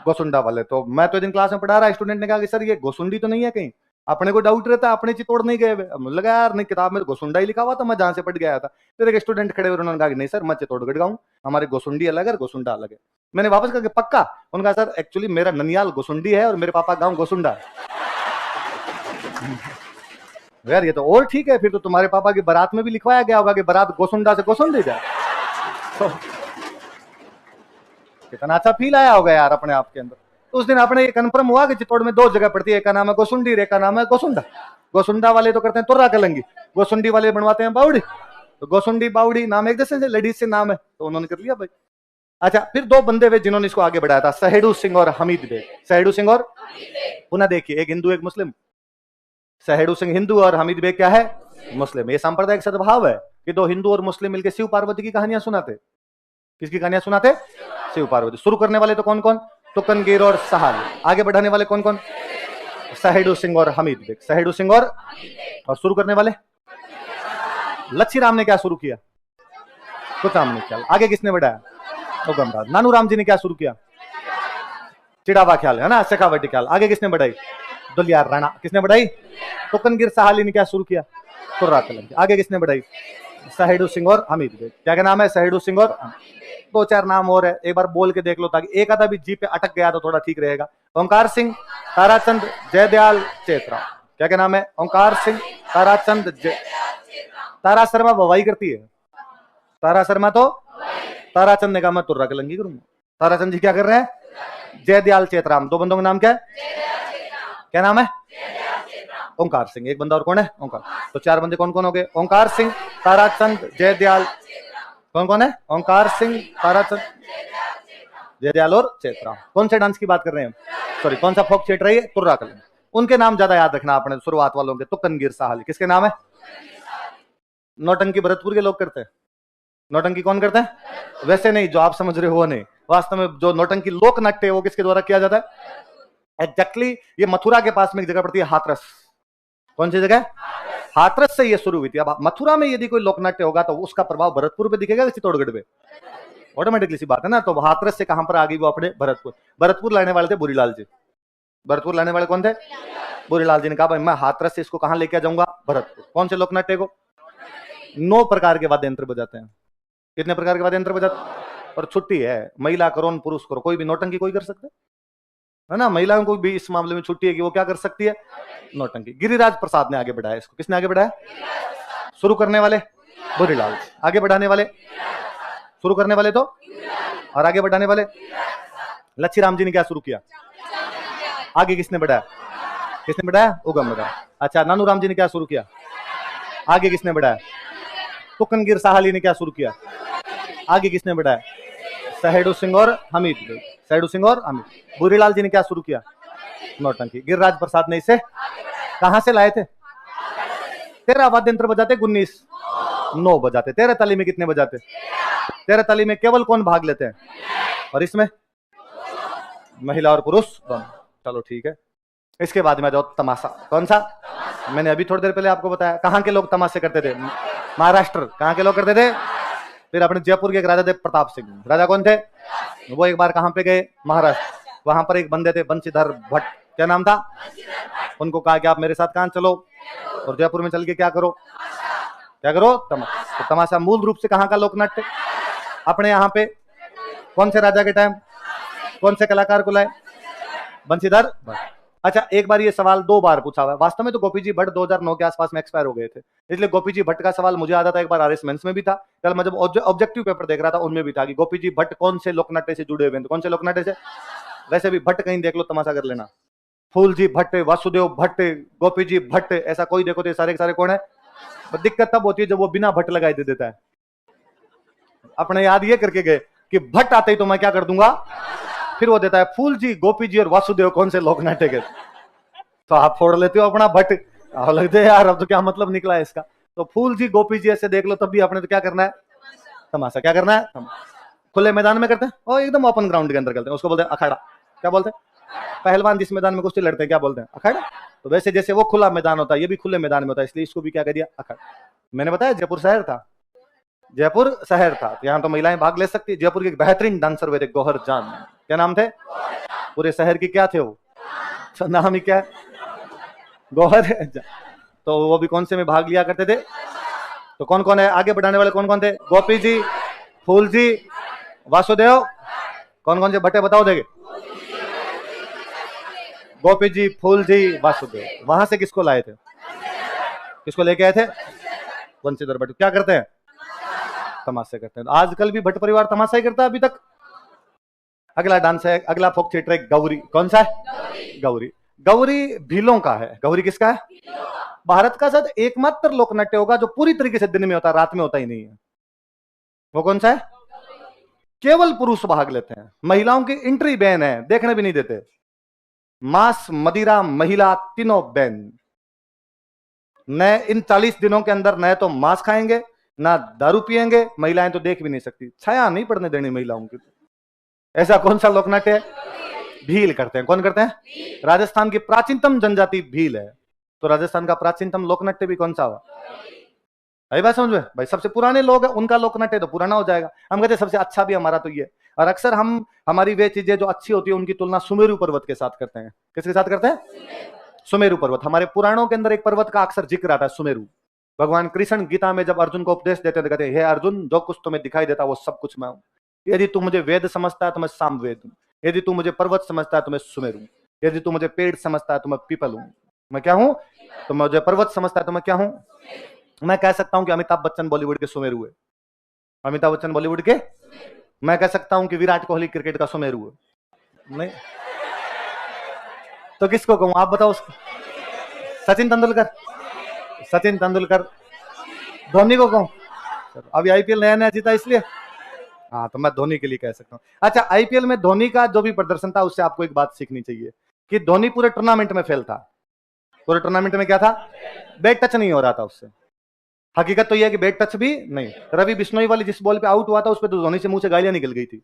गोसुंडा वाले। तो मैं तो दिन क्लास में पढ़ा रहा, स्टूडेंट ने कहा कि सर ये गोसुंडी तो नहीं है कहीं। अपने को डाउट रहता है, अपने चित्तौड़ नहीं गए। लगा यार नहीं, किताब में गोसुंडा ही लिखा हुआ था, मैं जहां से पढ़ गया था। फिर एक स्टूडेंट खड़े हुए, उन्होंने कहा कि नहीं सर, मैं चित्तौड़गढ़ का हूं, हमारी गोसुंडी अलग है, गोसुंडा अलग है। मैंने वापस कहा कि पक्का? उनका सर एक्चुअली मेरा ननियाल गोसुंडी है और मेरे पापा गाँव गोसुंडा है। यार ये तो और ठीक है, फिर तो तुम्हारे पापा की बारात में भी लिखवाया गया होगा कि बारात गोसुंडा से गोसुंडी जाए। तो कितना अच्छा फील आया होगा यार अपने आप के अंदर। तो उस दिन अपने ये कन्फर्म हुआ कि चित्तौड़ में दो जगह पड़ती है, एक का नाम है गोसुंडी, एक का नाम है गोसुंडा। गोसुंडा वाले तो करते हैं तुर्रा कलंगी, गोसुंडी वाले बनवाते हैं बावड़ी। तो गोसुंडी बावड़ी नाम एक जैसे लेडीज से नाम है, तो उन्होंने कर लिया भाई। अच्छा, फिर दो बंदे हुए जिन्होंने इसको आगे बढ़ाया था, सहेड़ू सिंह और हमीद बेग। सहेड़ू सिंह और पुनः देखिए, एक हिंदू एक मुस्लिम। सहेड़ू सिंह हिंदू और हमीद बेग क्या है? मुस्लिम। ये सांप्रदायिक सद्भाव है कि दो हिंदू और मुस्लिम मिलकर शिव पार्वती की कहानियां सुनाते। किसकी कहानियां सुनाते? शिव पार्वती। शुरू करने वाले तो कौन कौन? तुकनगिर और साहली। आगे बढ़ाने वाले कौन कौन? सहेड़ू सिंह और हमीद बेग। सहेड़ू सिंह और शुरू करने वाले लच्छी राम ने क्या शुरू किया? कुछ नाम नहीं ख्याल। आगे किसने बढ़ाया? उगमराज। नानू राम जी ने क्या शुरू किया? चिड़ावा ख्याल है ना, शेखावटी ख्याल। आगे किसने बढ़ाई? दुलियार राणा। किसने बढ़ाई? तुकनगिर साहली ने क्या शुरू किया? तुर्रा कलंगी। आगे किसने बढ़ाई? सहेड़ू सिंह और हमीद बेग। क्या क्या नाम है? सहेड़ू सिंह और दो चार नाम और है, एक बार बोल के देख लो ताकि एक आधा भी जी पे अटक गया तो थोड़ा ठीक रहेगा। ओंकार सिंह, ताराचंद, जयदयाल, चेतराम। क्या क्या नाम है? ओंकार सिंह, ताराचंद, तारा शर्मा बवाई करती है। तारा शर्मा तो ताराचंद ने कहा मैं तुर्रा कलंगी करूंगा। ताराचंद जी क्या कर रहे हैं? जयदयाल, चेतराम। दो बंदों का नाम क्या है? क्या नाम है? ओंकार सिंह। एक बंदा और कौन है? ओंकार। तो चार बंदे कौन कौन हो गए? ओंकार सिंह, ताराचंद, जयदयाल। कौन कौन है? ओंकार सिंह, ताराचंद, जयदयाल और चेतराम। कौन से डांस की बात कर रहे हैं? सॉरी, कौन सा फोक थिएटर है ये? तुर्रा कलंगी। उनके नाम ज्यादा याद रखना आपने, शुरुआत वालों के। तुकनगिर साहली किसके नाम है? नौटंकी भरतपुर के लोग करते हैं। नौटंकी कौन करते हैं? वैसे नहीं, जो आप समझ रहे हो वो नहीं। वास्तव में जो नौटंकी लोक नाट्य है वो किसके द्वारा किया जाता है? एग्जैक्टली ये मथुरा के पास में एक जगह पड़ती है, हाथरस। कौन सी जगह? हाथरस से ये शुरू हुई थी। अब मथुरा में यदि कोई लोकनाट्य होगा तो उसका प्रभाव भरतपुर पे दिखेगा, चित्तौड़गढ़ पे ऑटोमेटिकली सी बात है ना। तो हाथरस से कहां पर आ गई वो? अपने भरतपुर। भरतपुर लाने वाले थे बुरीलाल जी। भरतपुर लाने वाले कौन थे? बुरीलाल जी ने कहा भाई मैं हाथरस से इसको कहां लेके जाऊंगा? भरतपुर। कौन से लोकनाट्य को? 9 प्रकार के वाद्य यंत्र बजाते हैं। कितने प्रकार के वाद्य यंत्र बजाते हैं? और छुट्टी है, महिला करो पुरुष करो, कोई भी नौटंकी कोई कर सकता है ना। महिलाओं को भी इस मामले में छुट्टी है कि वो क्या कर सकती है? नौटंकी। गिरिराज प्रसाद ने आगे बढ़ाया इसको। किसने आगे बढ़ाया? शुरू करने वाले भूरीलाल। आगे बढ़ाने वाले, शुरू करने वाले तो, और आगे बढ़ाने वाले लच्छी राम जी ने क्या शुरू किया? आगे किसने बढ़ाया? किसने बढ़ाया? उगम बढ़ाया। अच्छा, नानू राम जी ने क्या शुरू किया? आगे किसने बढ़ाया? तुकनगिर साहली ने क्या शुरू किया? आगे किसने बढ़ाया? सहेड़ू सिंह और हमीद। सहेड़ू सिंह और हमीद। भूरीलाल जी ने क्या शुरू किया? नौटंकी। गिरिराज प्रसाद ने इसे कहां से लाए थे? 13 वाद्य यंत्र बजाते, 19 9 बजाते। 13 ताली में कितने बजाते? 13 ताली में केवल कौन भाग लेते हैं? और इसमें महिला और पुरुष दोनों। चलो ठीक है। इसके बाद में जाओ तमाशा। कौन सा? मैंने अभी थोड़ी देर पहले आपको बताया। कहां के लोग तमाशे करते थे? महाराष्ट्र। कहां के लोग करते थे? फिर अपने जयपुर के एक राजा थे प्रताप सिंह। राजा कौन थे? वो एक बार कहां पे गए? महाराष्ट्र। वहां पर एक बंदे थे बंशीधर भट्ट। क्या नाम था? उनको कहा कि आप मेरे साथ कहां चलो, और जयपुर में चल के क्या करो? क्या करो? तमाशा। तो तमाशा मूल रूप से कहां का लोकनाट्य? अपने यहाँ पे कौन से राजा के टाइम कौन से कलाकार को लाए? बंशीधर भट्ट। अच्छा, एक बार ये सवाल 2 बार पूछा हुआ है। वास्तव में तो गोपी जी भट्ट 2009 के आसपास में एक्सपायर हो गए थे, इसलिए गोपी जी भट्ट का सवाल मुझे आता था। एक बार आरएस मेंस में भी था, कल मैं जब ऑब्जेक्टिव पेपर देख रहा था उनमें भी था कि गोपी जी भट्ट कौन से लोकनाट्य से जुड़े हुए हैं। कौन से लोकनाट्य से? वैसे भी भट्ट कहीं देख लो, तमाशा कर लेना। फूल जी भट्ट, वासुदेव भट्ट, गोपी जी भट्ट, ऐसा कोई देखो तो सारे के सारे कौन है? दिक्कत तब होती है जब वो बिना भट्ट लगाए दे देता है। अपने याद ये करके गए कि भट्ट आते ही तो मैं क्या कर दूंगा, फिर वो देता है फूल जी, गोपी जी और वासुदेव कौन से लोकनाट्य के? तो आप फोड़ लेते हो अपना भट्ट, लगते है यार अब तो क्या मतलब निकला है इसका। तो फूल जी, गोपी जी ऐसे देख लो, तब भी आपने तो क्या करना है? तमाशा। क्या करना है? खुले मैदान में करते हैं और एकदम ओपन ग्राउंड के अंदर करते हैं, उसको बोलते हैं अखाड़ा। क्या बोलते हैं? पहलवान जिस मैदान में कुश्ती लड़ते हैं क्या बोलते हैं? अखाड़ा। तो वैसे जैसे वो खुला मैदान होता है, ये भी खुले मैदान में होता है, इसलिए इसको भी क्या कर दिया? अखाड़ा। मैंने बताया जयपुर शहर था, जयपुर शहर था, यहाँ तो महिलाएं भाग ले सकती। जयपुर के एक बेहतरीन डांसर हुए थे गौहर जान। क्या नाम थे? पूरे शहर की क्या थे वो? नाम ही क्या है? गौहर जान। तो वो भी कौन से में भाग लिया करते थे? तो कौन कौन है आगे बढ़ाने वाले? कौन कौन थे? गोपी जी, फूल जी, वासुदेव। कौन कौन से भट्टे बताओ देंगे? गोपी जी, फूल जी, वासुदेव। वहां से किसको लाए थे? किसको लेके आए थे? बंशीधर भट्ट। क्या करते हैं? तमाशे करते हैं। आजकल भी भट्ट परिवार तमाशा ही करता है अभी तक। अगला डांस है, अगला फोक थिएटर है गौरी। कौन सा है? गौरी। गौरी भीलों का है। गौरी किसका है? भारत का शायद एकमात्र लोकनाट्य होगा जो पूरी तरीके से दिन में होता है, रात में होता ही नहीं है। वो कौन सा है? केवल पुरुष भाग लेते हैं, महिलाओं की एंट्री बैन है, देखने भी नहीं देते। मांस, मदिरा, महिला तीनों बैन। न इन 40 दिनों के अंदर न तो मांस खाएंगे, ना दारू पिएंगे। महिलाएं तो देख भी नहीं सकती, छाया नहीं पड़ने देनी महिलाओं की। ऐसा कौन सा लोकनाट्य है? भील करते हैं। कौन करते हैं? राजस्थान की प्राचीनतम जनजाति भील है। तो राजस्थान का प्राचीनतम लोकनाट्य भी कौन सा हुआ? अभी बात समझ में भाई, सबसे पुराने लोग हैं, उनका लोकनाट्य तो पुराना हो जाएगा। हम कहते हैं सबसे अच्छा भी हमारा तो ये। और अक्सर हम हमारी वे चीजें जो अच्छी होती है उनकी तुलना सुमेरु पर्वत के साथ करते हैं। किसके साथ करते हैं? सुमेरु पर्वत। हमारे पुराणों के अंदर एक पर्वत का अक्सर जिक्र आता है, सुमेरु। भगवान कृष्ण गीता में जब अर्जुन को उपदेश देते हैं, कहते हैं हे अर्जुन, जो कुछ तुम्हें दिखाई देता वो सब कुछ मैं हूं। यदि तू मुझे वेद समझता है तो मैं सामवेद हूं, यदि तू मुझे पर्वत समझता है तो मैं सुमेरु, यदि तू मुझे पेड़ समझता है तो मैं पीपल हूं। मैं क्या हूं? तो मुझे पर्वत समझता है तो मैं क्या हूं? मैं कह सकता हूं कि अमिताभ बच्चन बॉलीवुड के सुमेरु है। अमिताभ बच्चन बॉलीवुड के। मैं कह सकता हूं कि विराट कोहली क्रिकेट का सुमेरु है। नहीं तो किसको कहूं? आप बताओ उसको। सचिन तेंदुलकर। सचिन तेंदुलकर। धोनी को कहूं? अभी आईपीएल नया नया जीता इसलिए। हाँ, तो मैं धोनी के लिए कह सकता हूँ। अच्छा, आईपीएल में धोनी का जो भी प्रदर्शन था उससे आपको एक बात सीखनी चाहिए कि धोनी पूरे टूर्नामेंट में फेल था। पूरे टूर्नामेंट में क्या था? बैट टच नहीं हो रहा था उससे। हकीकत तो यह है कि बैट टच भी नहीं। रवि बिश्नोई वाली जिस बॉल पे आउट हुआ था उस पर तो धोनी से मुंह से गालियां निकल गई थी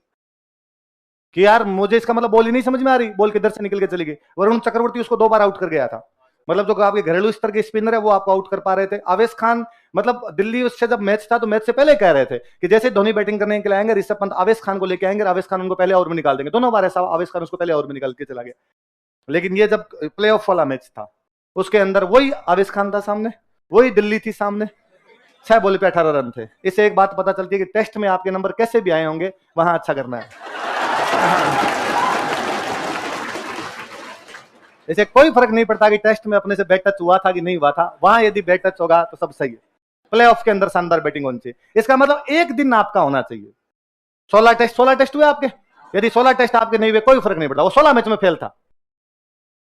कि यार मुझे इसका मतलब बॉल ही नहीं समझ में आ रही, बॉल किधर से निकल के चली गई। वरुण चक्रवर्ती उसको 2 बार आउट कर गया था। मतलब जो आपके घरेलू स्तर के स्पिनर है वो आपको आउट कर पा रहे थे। आवेश खान, मतलब दिल्ली उससे जब मैच था तो मैच से पहले कह रहे थे कि जैसे धोनी बैटिंग करने के लिए आएंगे, ऋषभ पंत आवेश खान को लेके आएंगे, आवेश खान उनको पहले ओवर में निकाल देंगे। दोनों बार ऐसा आवेश खान उसको पहले ओवर में निकाल के चला गया। लेकिन ये जब प्ले ऑफ वाला मैच था उसके अंदर वही आवेश खान था सामने, वही दिल्ली थी सामने, 6 बॉल पे 18 रन थे। इससे एक बात पता चलती है कि टेस्ट में आपके नंबर कैसे भी आए होंगे वहां अच्छा करना है। इसे कोई फर्क नहीं पड़ता कि टेस्ट में अपने से बैट टच हुआ था कि नहीं हुआ था, वहां यदि बैट टच होगा तो सब सही है। प्लेऑफ के अंदर शानदार बैटिंग होनी चाहिए। इसका मतलब एक दिन आपका होना चाहिए। 16 टेस्ट हुए आपके, यदि 16 टेस्ट आपके नहीं हुए कोई फर्क नहीं पड़ता। वो 16 मैच में फेल था,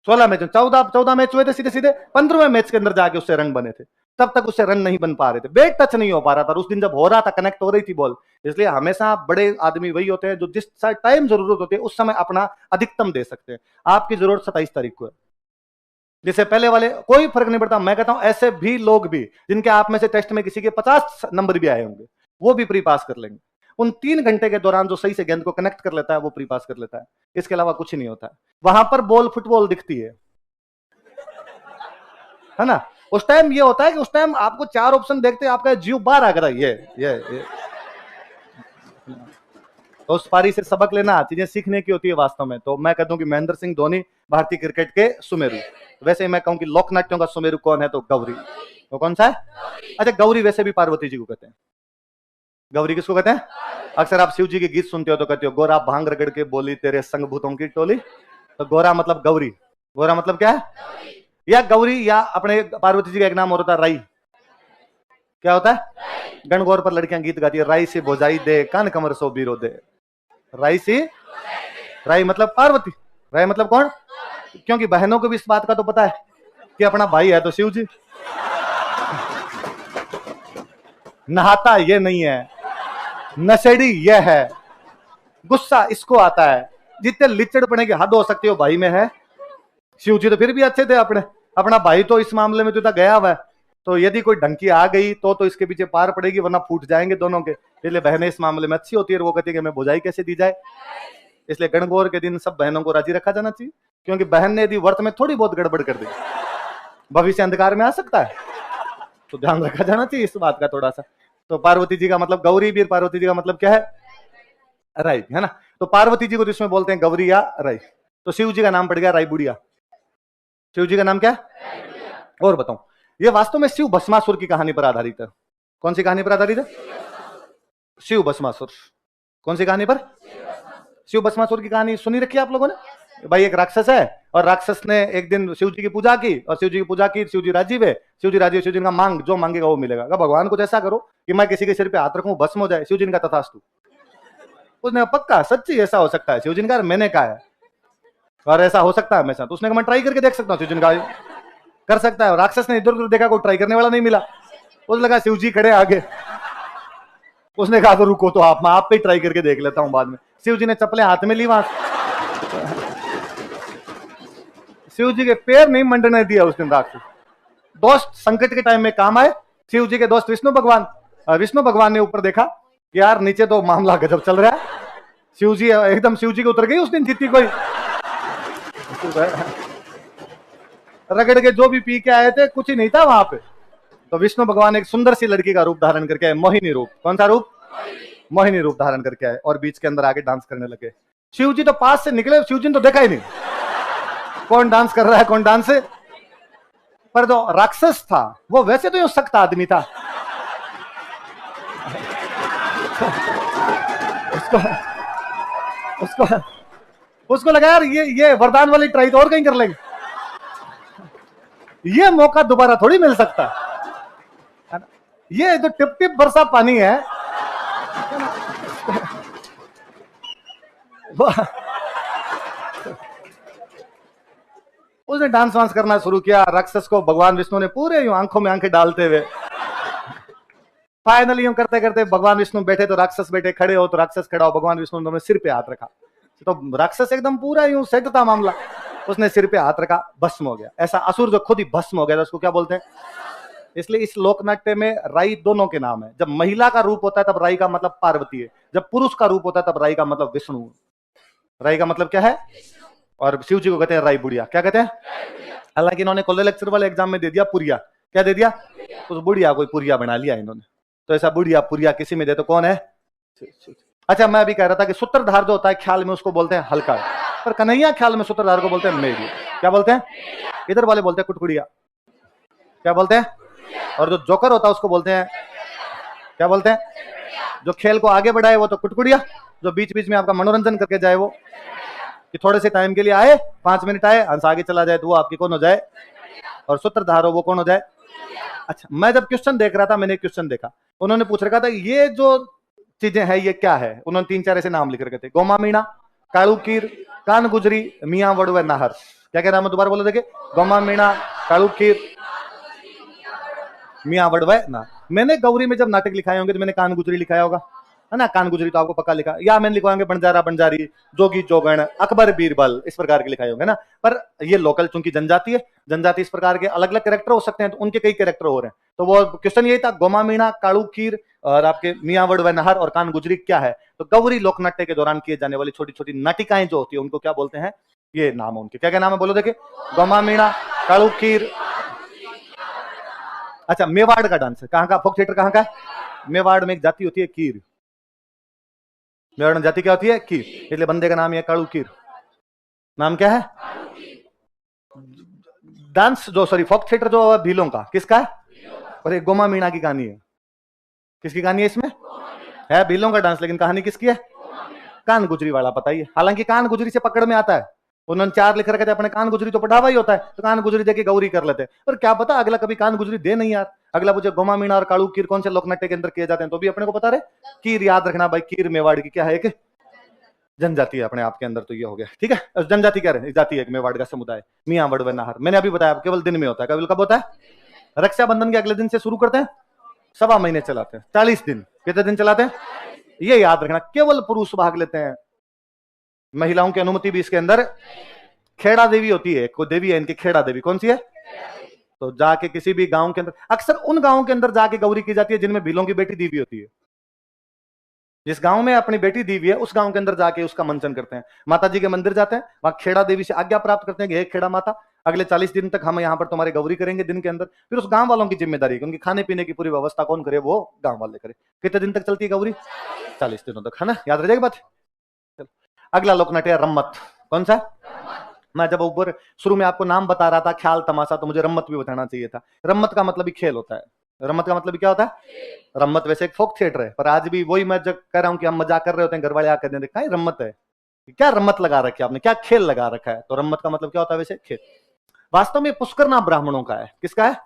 16 मैच में 14 मैच हुए थे सीधे सीधे, 15वें मैच के अंदर जाके उससे रन बने थे। तब तक उससे रन नहीं बन पा रहे थे, बैट टच नहीं हो पा रहा था। उस दिन जब हो रहा था, कनेक्ट हो रही थी बॉल। इसलिए हमेशा बड़े आदमी वही होते हैं जो जिस टाइम जरूरत होती है उस समय अपना अधिकतम दे सकते हैं। आपकी जरूरत 27 तारीख को है, जिससे पहले वाले कोई फर्क नहीं पड़ता। मैं कहता हूं ऐसे भी लोग भी जिनके आप में से टेस्ट में किसी के 50 नंबर भी आए होंगे, वो भी प्री पास कर लेंगे। उन 3 घंटे के दौरान जो सही से गेंद को कनेक्ट कर लेता है वो प्री पास कर लेता है। इसके अलावा कुछ नहीं होता है। वहां पर बॉल फुटबॉल दिखती है ना। उस टाइम ये होता है कि उस टाइम आपको 4 ऑप्शन देखते आपका जीव बाहर आ गया। ये तो उस पारी से सबक लेना, चीजें सीखने की होती है वास्तव में। तो मैं कहता हूं कि महेंद्र सिंह धोनी भारतीय क्रिकेट के सुमेरु। वैसे मैं कहूं कि लोकनाट्यों का सुमेरु कौन है, तो गौरी। तो कौन सा है? अच्छा, गौरी वैसे भी पार्वती जी को कहते हैं। गौरी किसको कहते हैं? अक्सर आप शिव जी के गीत सुनते हो तो कहते हो, गोरा भांग रगड़ के बोली तेरे संग भूतों की टोली। तो गोरा मतलब गौरी। गोरा मतलब क्या है? या गौरी, या अपने पार्वती जी का एक नाम और होता है राई। क्या होता है? गणगौर पर लड़कियां गीत गाती है, राई से भोजाई दे कान कमर सो बीरो दे। राई से, राई मतलब पार्वती। राई मतलब कौन? क्योंकि बहनों को भी इस बात का तो पता है कि अपना भाई है तो शिव जी। नहाता ये नहीं है, नशेड़ी ये है, गुस्सा इसको आता है। जितने लिचड़ पड़े की हद हो सकती हो भाई में है। शिव जी तो फिर भी अच्छे थे, अपना भाई तो इस मामले में तो गया हुआ है। तो यदि कोई ढंकी आ गई तो इसके पीछे पार पड़ेगी, वरना फूट जाएंगे दोनों के। इसलिए बहनें इस मामले में अच्छी होती है। वो कहती है कि हमें बुझाई कैसे दी जाए। इसलिए गणगौर के दिन सब बहनों को राजी रखा जाना चाहिए, क्योंकि बहन ने यदि वर्त में थोड़ी बहुत गड़बड़ कर दी, भविष्य अंधकार में आ सकता है। तो ध्यान रखा जाना चाहिए इस बात का थोड़ा सा। तो पार्वती जी का मतलब गौरी भी, पार्वती जी का मतलब क्या है? राई, है ना। तो पार्वती जी को जिसमें बोलते हैं गौरी या राई। तो शिव जी का नाम पड़ गया राई बुढ़िया। शिव जी का नाम क्या है? और बताऊं, ये वास्तव में शिव भस्मासुर की कहानी पर आधारित है। कौन सी कहानी पर आधारित है? शिव भस्मासुर। कौन सी कहानी पर? शिव भस्मासुर की कहानी सुनी रखी है आप लोगों ने? भाई एक राक्षस है, और राक्षस ने एक दिन शिव जी की पूजा की, और शिव जी की पूजा की, शिव जी राजी हुए। शिव जी का मांग, जो मांगेगा वो मिलेगा। भगवान कुछ ऐसा करो कि मैं किसी के सिर पे हाथ रखूं भस्म हो जाए। शिव जी का तथास्तु। उसने पक्का सच्ची ऐसा हो सकता है? शिव जी का मैंने कहा है, और ऐसा हो सकता है हमेशा। तो उसने कहा मैं ट्राई करके देख सकता हूँ। शिव जी का कर सकता है। राक्षस ने इधर उधर देखा, कोई ट्राई करने वाला नहीं मिला। उसने लगा शिव जी खड़े आगे। उसने कहा तो रुको, तो आप पे ट्राई करके देख लेता हूं बाद में। शिव जी ने चप्पलें हाथ में ली, वहां शिव जी के पैर नहीं मंडने दिया उस दिन राक्षस। दोस्त संकट के टाइम में काम आए। शिव जी के दोस्त विष्णु भगवान ने ऊपर देखा कि यार नीचे तो मामला गजब चल रहा है। शिव जी एकदम, शिव जी के उतर गई उस दिन चिट्ठी कोई। रगड़ के जो भी पी के आए थे कुछ ही नहीं था वहां पे। तो विष्णु भगवान एक सुंदर सी लड़की का रूप धारण करके आए, मोहिनी रूप। कौन सा रूप? मोहिनी रूप धारण करके आए, और बीच के अंदर आके डांस करने लगे। शिव जी तो पास से निकले, शिव जी ने तो देखा ही नहीं कौन डांस कर रहा है, कौन डांस है। पर जो राक्षस था वो वैसे तो सख्त आदमी था। उसको लगा यार ये वरदान वाली ट्राई तो और कहीं कर लेंगे, ये मौका दोबारा थोड़ी मिल सकता। ये जो टिप टिप बरसा पानी है उसने डांस वांस करना शुरू किया। राक्षस को भगवान विष्णु ने पूरे यूं आंखों में आंखें डालते हुए, फाइनली यूं करते करते भगवान विष्णु बैठे तो राक्षस बैठे, खड़े हो तो राक्षस खड़ा हो। भगवान विष्णु ने सिर पे हाथ रखा तो राक्षस एकदम पूरा यूं सेट था मामला। उसने सिर पे हाथ रखा, भस्म हो गया। ऐसा असुर जो खुद ही भस्म हो गया, उसको क्या बोलते हैं? इसलिए इस लोकनाट्य में राई दोनों के नाम है। जब महिला का रूप होता है तब राई का मतलब पार्वती है, जब पुरुष का रूप होता है तब राई का मतलब विष्णु। राई का मतलब क्या है? और शिव जी को कहते हैं राई बुढ़िया। क्या कहते हैं? हालांकि इन्होंने कॉलेज लेक्चर वाले एग्जाम में दे दिया पुरिया। क्या दे दिया? उस बुढ़िया कोई पुरिया बना लिया इन्होंने। तो ऐसा बुढ़िया पुरिया किसी में दे तो कौन है? अच्छा, मैं अभी कह रहा था कि सूत्रधार जो होता है ख्याल में उसको बोलते हैं हल्का, पर कन्हैया ख्याल में सूत्रधार को बोलते हैं मेरी। क्या बोलते हैं? इधर वाले बोलते हैं कुटकुड़िया। क्या बोलते हैं? और जो जोकर होता है उसको बोलते हैं, क्या बोलते हैं? जो खेल को आगे बढ़ाए वो तो कुटकुड़िया, जो बीच बीच में आपका मनोरंजन करके जाए वो, कि थोड़े से टाइम के लिए आए, 5 मिनट आए, हंस आगे चला जाए, तो वो आपकी कौन हो जाए? और सूत्रधार हो वो कौन हो जाए? अच्छा, मैं जब क्वेश्चन देख रहा था, मैंने क्वेश्चन देखा, उन्होंने पूछ रखा था ये जो चीजें हैं ये क्या है, उन्होंने 3-4 ऐसे नाम लिख रखे थे, गोमा मीणा, कालू कीर, कान गुजरी, मियाँ वड़वे नाहर। क्या क्या नाम है दोबारा बोलो देखे, गोमा मीणा, कालू कीर, मियाँ वड़वे ना। मैंने गौरी में जब नाटक लिखाए होंगे तो मैंने कान गुजरी लिखाया होगा, है ना, कान गुजरी तो आपको पक्का लिखा, या मैंने लिखवाएंगे बंजारा बंजारी, जोगी जोगण, अकबर बीरबल, इस प्रकार के लिखाए होंगे ना। पर ये लोकल चूंकि जनजाति है, जनजाति इस प्रकार के अलग अलग कैरेक्टर हो सकते हैं, तो उनके कई कैरेक्टर हो रहे हैं। तो वो क्वेश्चन यही था, गोमा मीणा, कालू कीर और आपके मियाँ वड़वे नहर और कान गुजरी क्या है। तो गौरी लोकनाट्य के दौरान किए जाने वाली छोटी छोटी नाटिकाएं जो होती है उनको क्या बोलते हैं, ये नाम है उनके। क्या क्या नाम है बोलो देखे, गोमा मीणा, कालू कीर। अच्छा, मेवाड़ का डांस है, कहाँ का फोक थिएटर कहाँ का है, मेवाड़ में एक जाति होती है कीर, मेवाड़ में जाति क्या होती है, कीर, इसलिए बंदे का नाम है कालू कीर। नाम क्या है, डांस जो सॉरी फोक थिएटर जो है भीलों का, किसका है, और एक गोमा मीणा की कहानी है, किसकी कहानी है इसमें, है भीलों का डांस, लेकिन कहानी किसकी है, कान गुजरी वाला पता ही है। हालांकि कान गुजरी से पकड़ में आता है, उन्होंने 4 लिख रखे थे, अपने कान गुजरी तो पढ़ावा ही होता है, तो कान गुजरी देके गौरी कर लेते हैं। पर क्या पता अगला कभी कान गुजरी दे नहीं यार, अगला पूछे गोमा मीणा और कालू कीर कौन से लोकनाट्य के अंदर किए जाते हैं, तो भी अपने को पता रहे। कीर याद रखना भाई, कीर मेवाड़ की क्या है, एक जनजाति है अपने आप के अंदर, तो ये हो गया ठीक है। जनजाति क्या है, जाति है मेवाड़ का समुदाय, मियाँ वड़वे नाहर। मैंने अभी बताया केवल दिन में होता है, कभी कब होता है, रक्षाबंधन के अगले दिन से शुरू करते हैं, 1.25 महीने चलाते हैं, 40 दिन, कितने दिन चलाते हैं, ये याद रखना। केवल पुरुष भाग लेते हैं, महिलाओं की अनुमति भी इसके अंदर। खेड़ा देवी होती है, कोई देवी है इनकी, खेड़ा देवी कौन सी है, तो जाके किसी भी गांव के अंदर, अक्सर उन गांवों के अंदर जाके गौरी की जाती है जिनमें भीलों की बेटी दी हुई होती है। जिस गांव में अपनी बेटी दी हुई है उस गांव के अंदर जाके उसका मंचन करते हैं, माता जी के मंदिर जाते हैं, वहां खेड़ा देवी से आज्ञा प्राप्त करते हैं कि हे खेड़ा माता, अगले 40 दिन तक हम यहाँ पर तुम्हारी गौरी करेंगे दिन के अंदर। फिर उस गांव वालों की जिम्मेदारी है, उनकी खाने पीने की पूरी व्यवस्था कौन करे, वो गांव वाले करे। कितने दिन तक चलती है गौरी, 40 दिनों तक, है ना, याद रह जाएगी बात। अगला लोकनाट्य रम्मत, कौन सा, मैं जब ऊपर शुरू में आपको नाम बता रहा था ख्याल तमाशा, तो मुझे रम्मत भी बताना चाहिए था। रम्मत का मतलब ही खेल होता है, रम्मत का मतलब क्या होता है, रम्मत वैसे एक फोक थिएटर है, पर आज भी वही मैं जब कह रहा हूं कि हम मजाक कर रहे होते हैं, घर वाले आकर देखा है रम्मत है, क्या रम्मत लगा रखी है आपने, क्या खेल लगा रखा है। तो रम्मत का मतलब क्या होता है वैसे, खेल। वास्तव में पुष्कर नाम ब्राह्मणों का है, किसका है,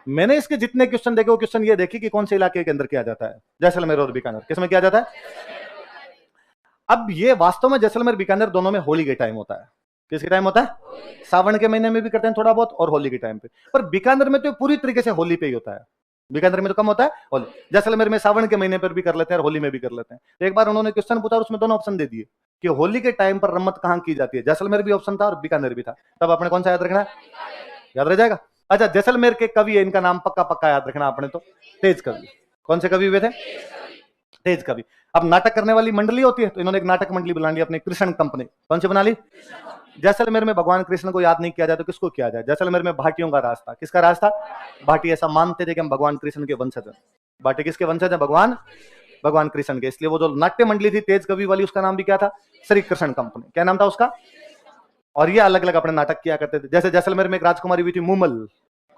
मैंने इसके जितने क्वेश्चन देखे वो क्वेश्चन ये देखे कि कौन से इलाके के अंदर किया जाता है, जैसलमेर और बीकानेर, किसमें किया जाता है। अब ये वास्तव में जैसलमेर बीकानेर दोनों में होली के टाइम होता है, किसके टाइम होता है, सावन के महीने में भी करते हैं थोड़ा बहुत, और होली के टाइम पे। पर बीकानेर में तो पूरी तरीके से होली पे ही होता है, बीकानेर में तो कम होता है होली, जैसलमेर में सावन के महीने पर भी कर लेते हैं और होली में भी कर लेते हैं। तो एक बार उन्होंने क्वेश्चन पूछा और उसमें दोनों ऑप्शन दे दिए कि होली के टाइम पर रम्मत कहाँ की जाती है, जैसलमेर भी ऑप्शन था और बीकानेर भी था, तब अपने कौन सा याद रखना है, याद रह जाएगा। अच्छा, जैसलमेर के कवि है, इनका नाम पक्का पक्का याद रखना आपने, तो तेज कवि। कौन से कवि हुए थे, तेज कवि। अब नाटक करने वाली मंडली होती है, तो इन्होंने एक नाटक मंडली बना ली अपने, कृष्ण कंपनी। कौन सी बना ली, जैसलमेर में भगवान कृष्ण को याद नहीं किया जाए तो किसको किया जाए, जैसलमेर में भाटियों का राज था, किसका राज था, भाटी ऐसा मानते थे कि हम भगवान कृष्ण के वंशज हैं। भाटी किसके वंशज हैं, भगवान कृष्ण के। इसलिए वो जो नाट्य मंडली थी तेज कवि वाली, उसका नाम भी क्या था, श्री कृष्ण कंपनी, क्या नाम था उसका। और ये अलग अलग अपने नाटक किया करते थे, जैसे जैसलमेर में एक राजकुमारी हुई थी मूमल,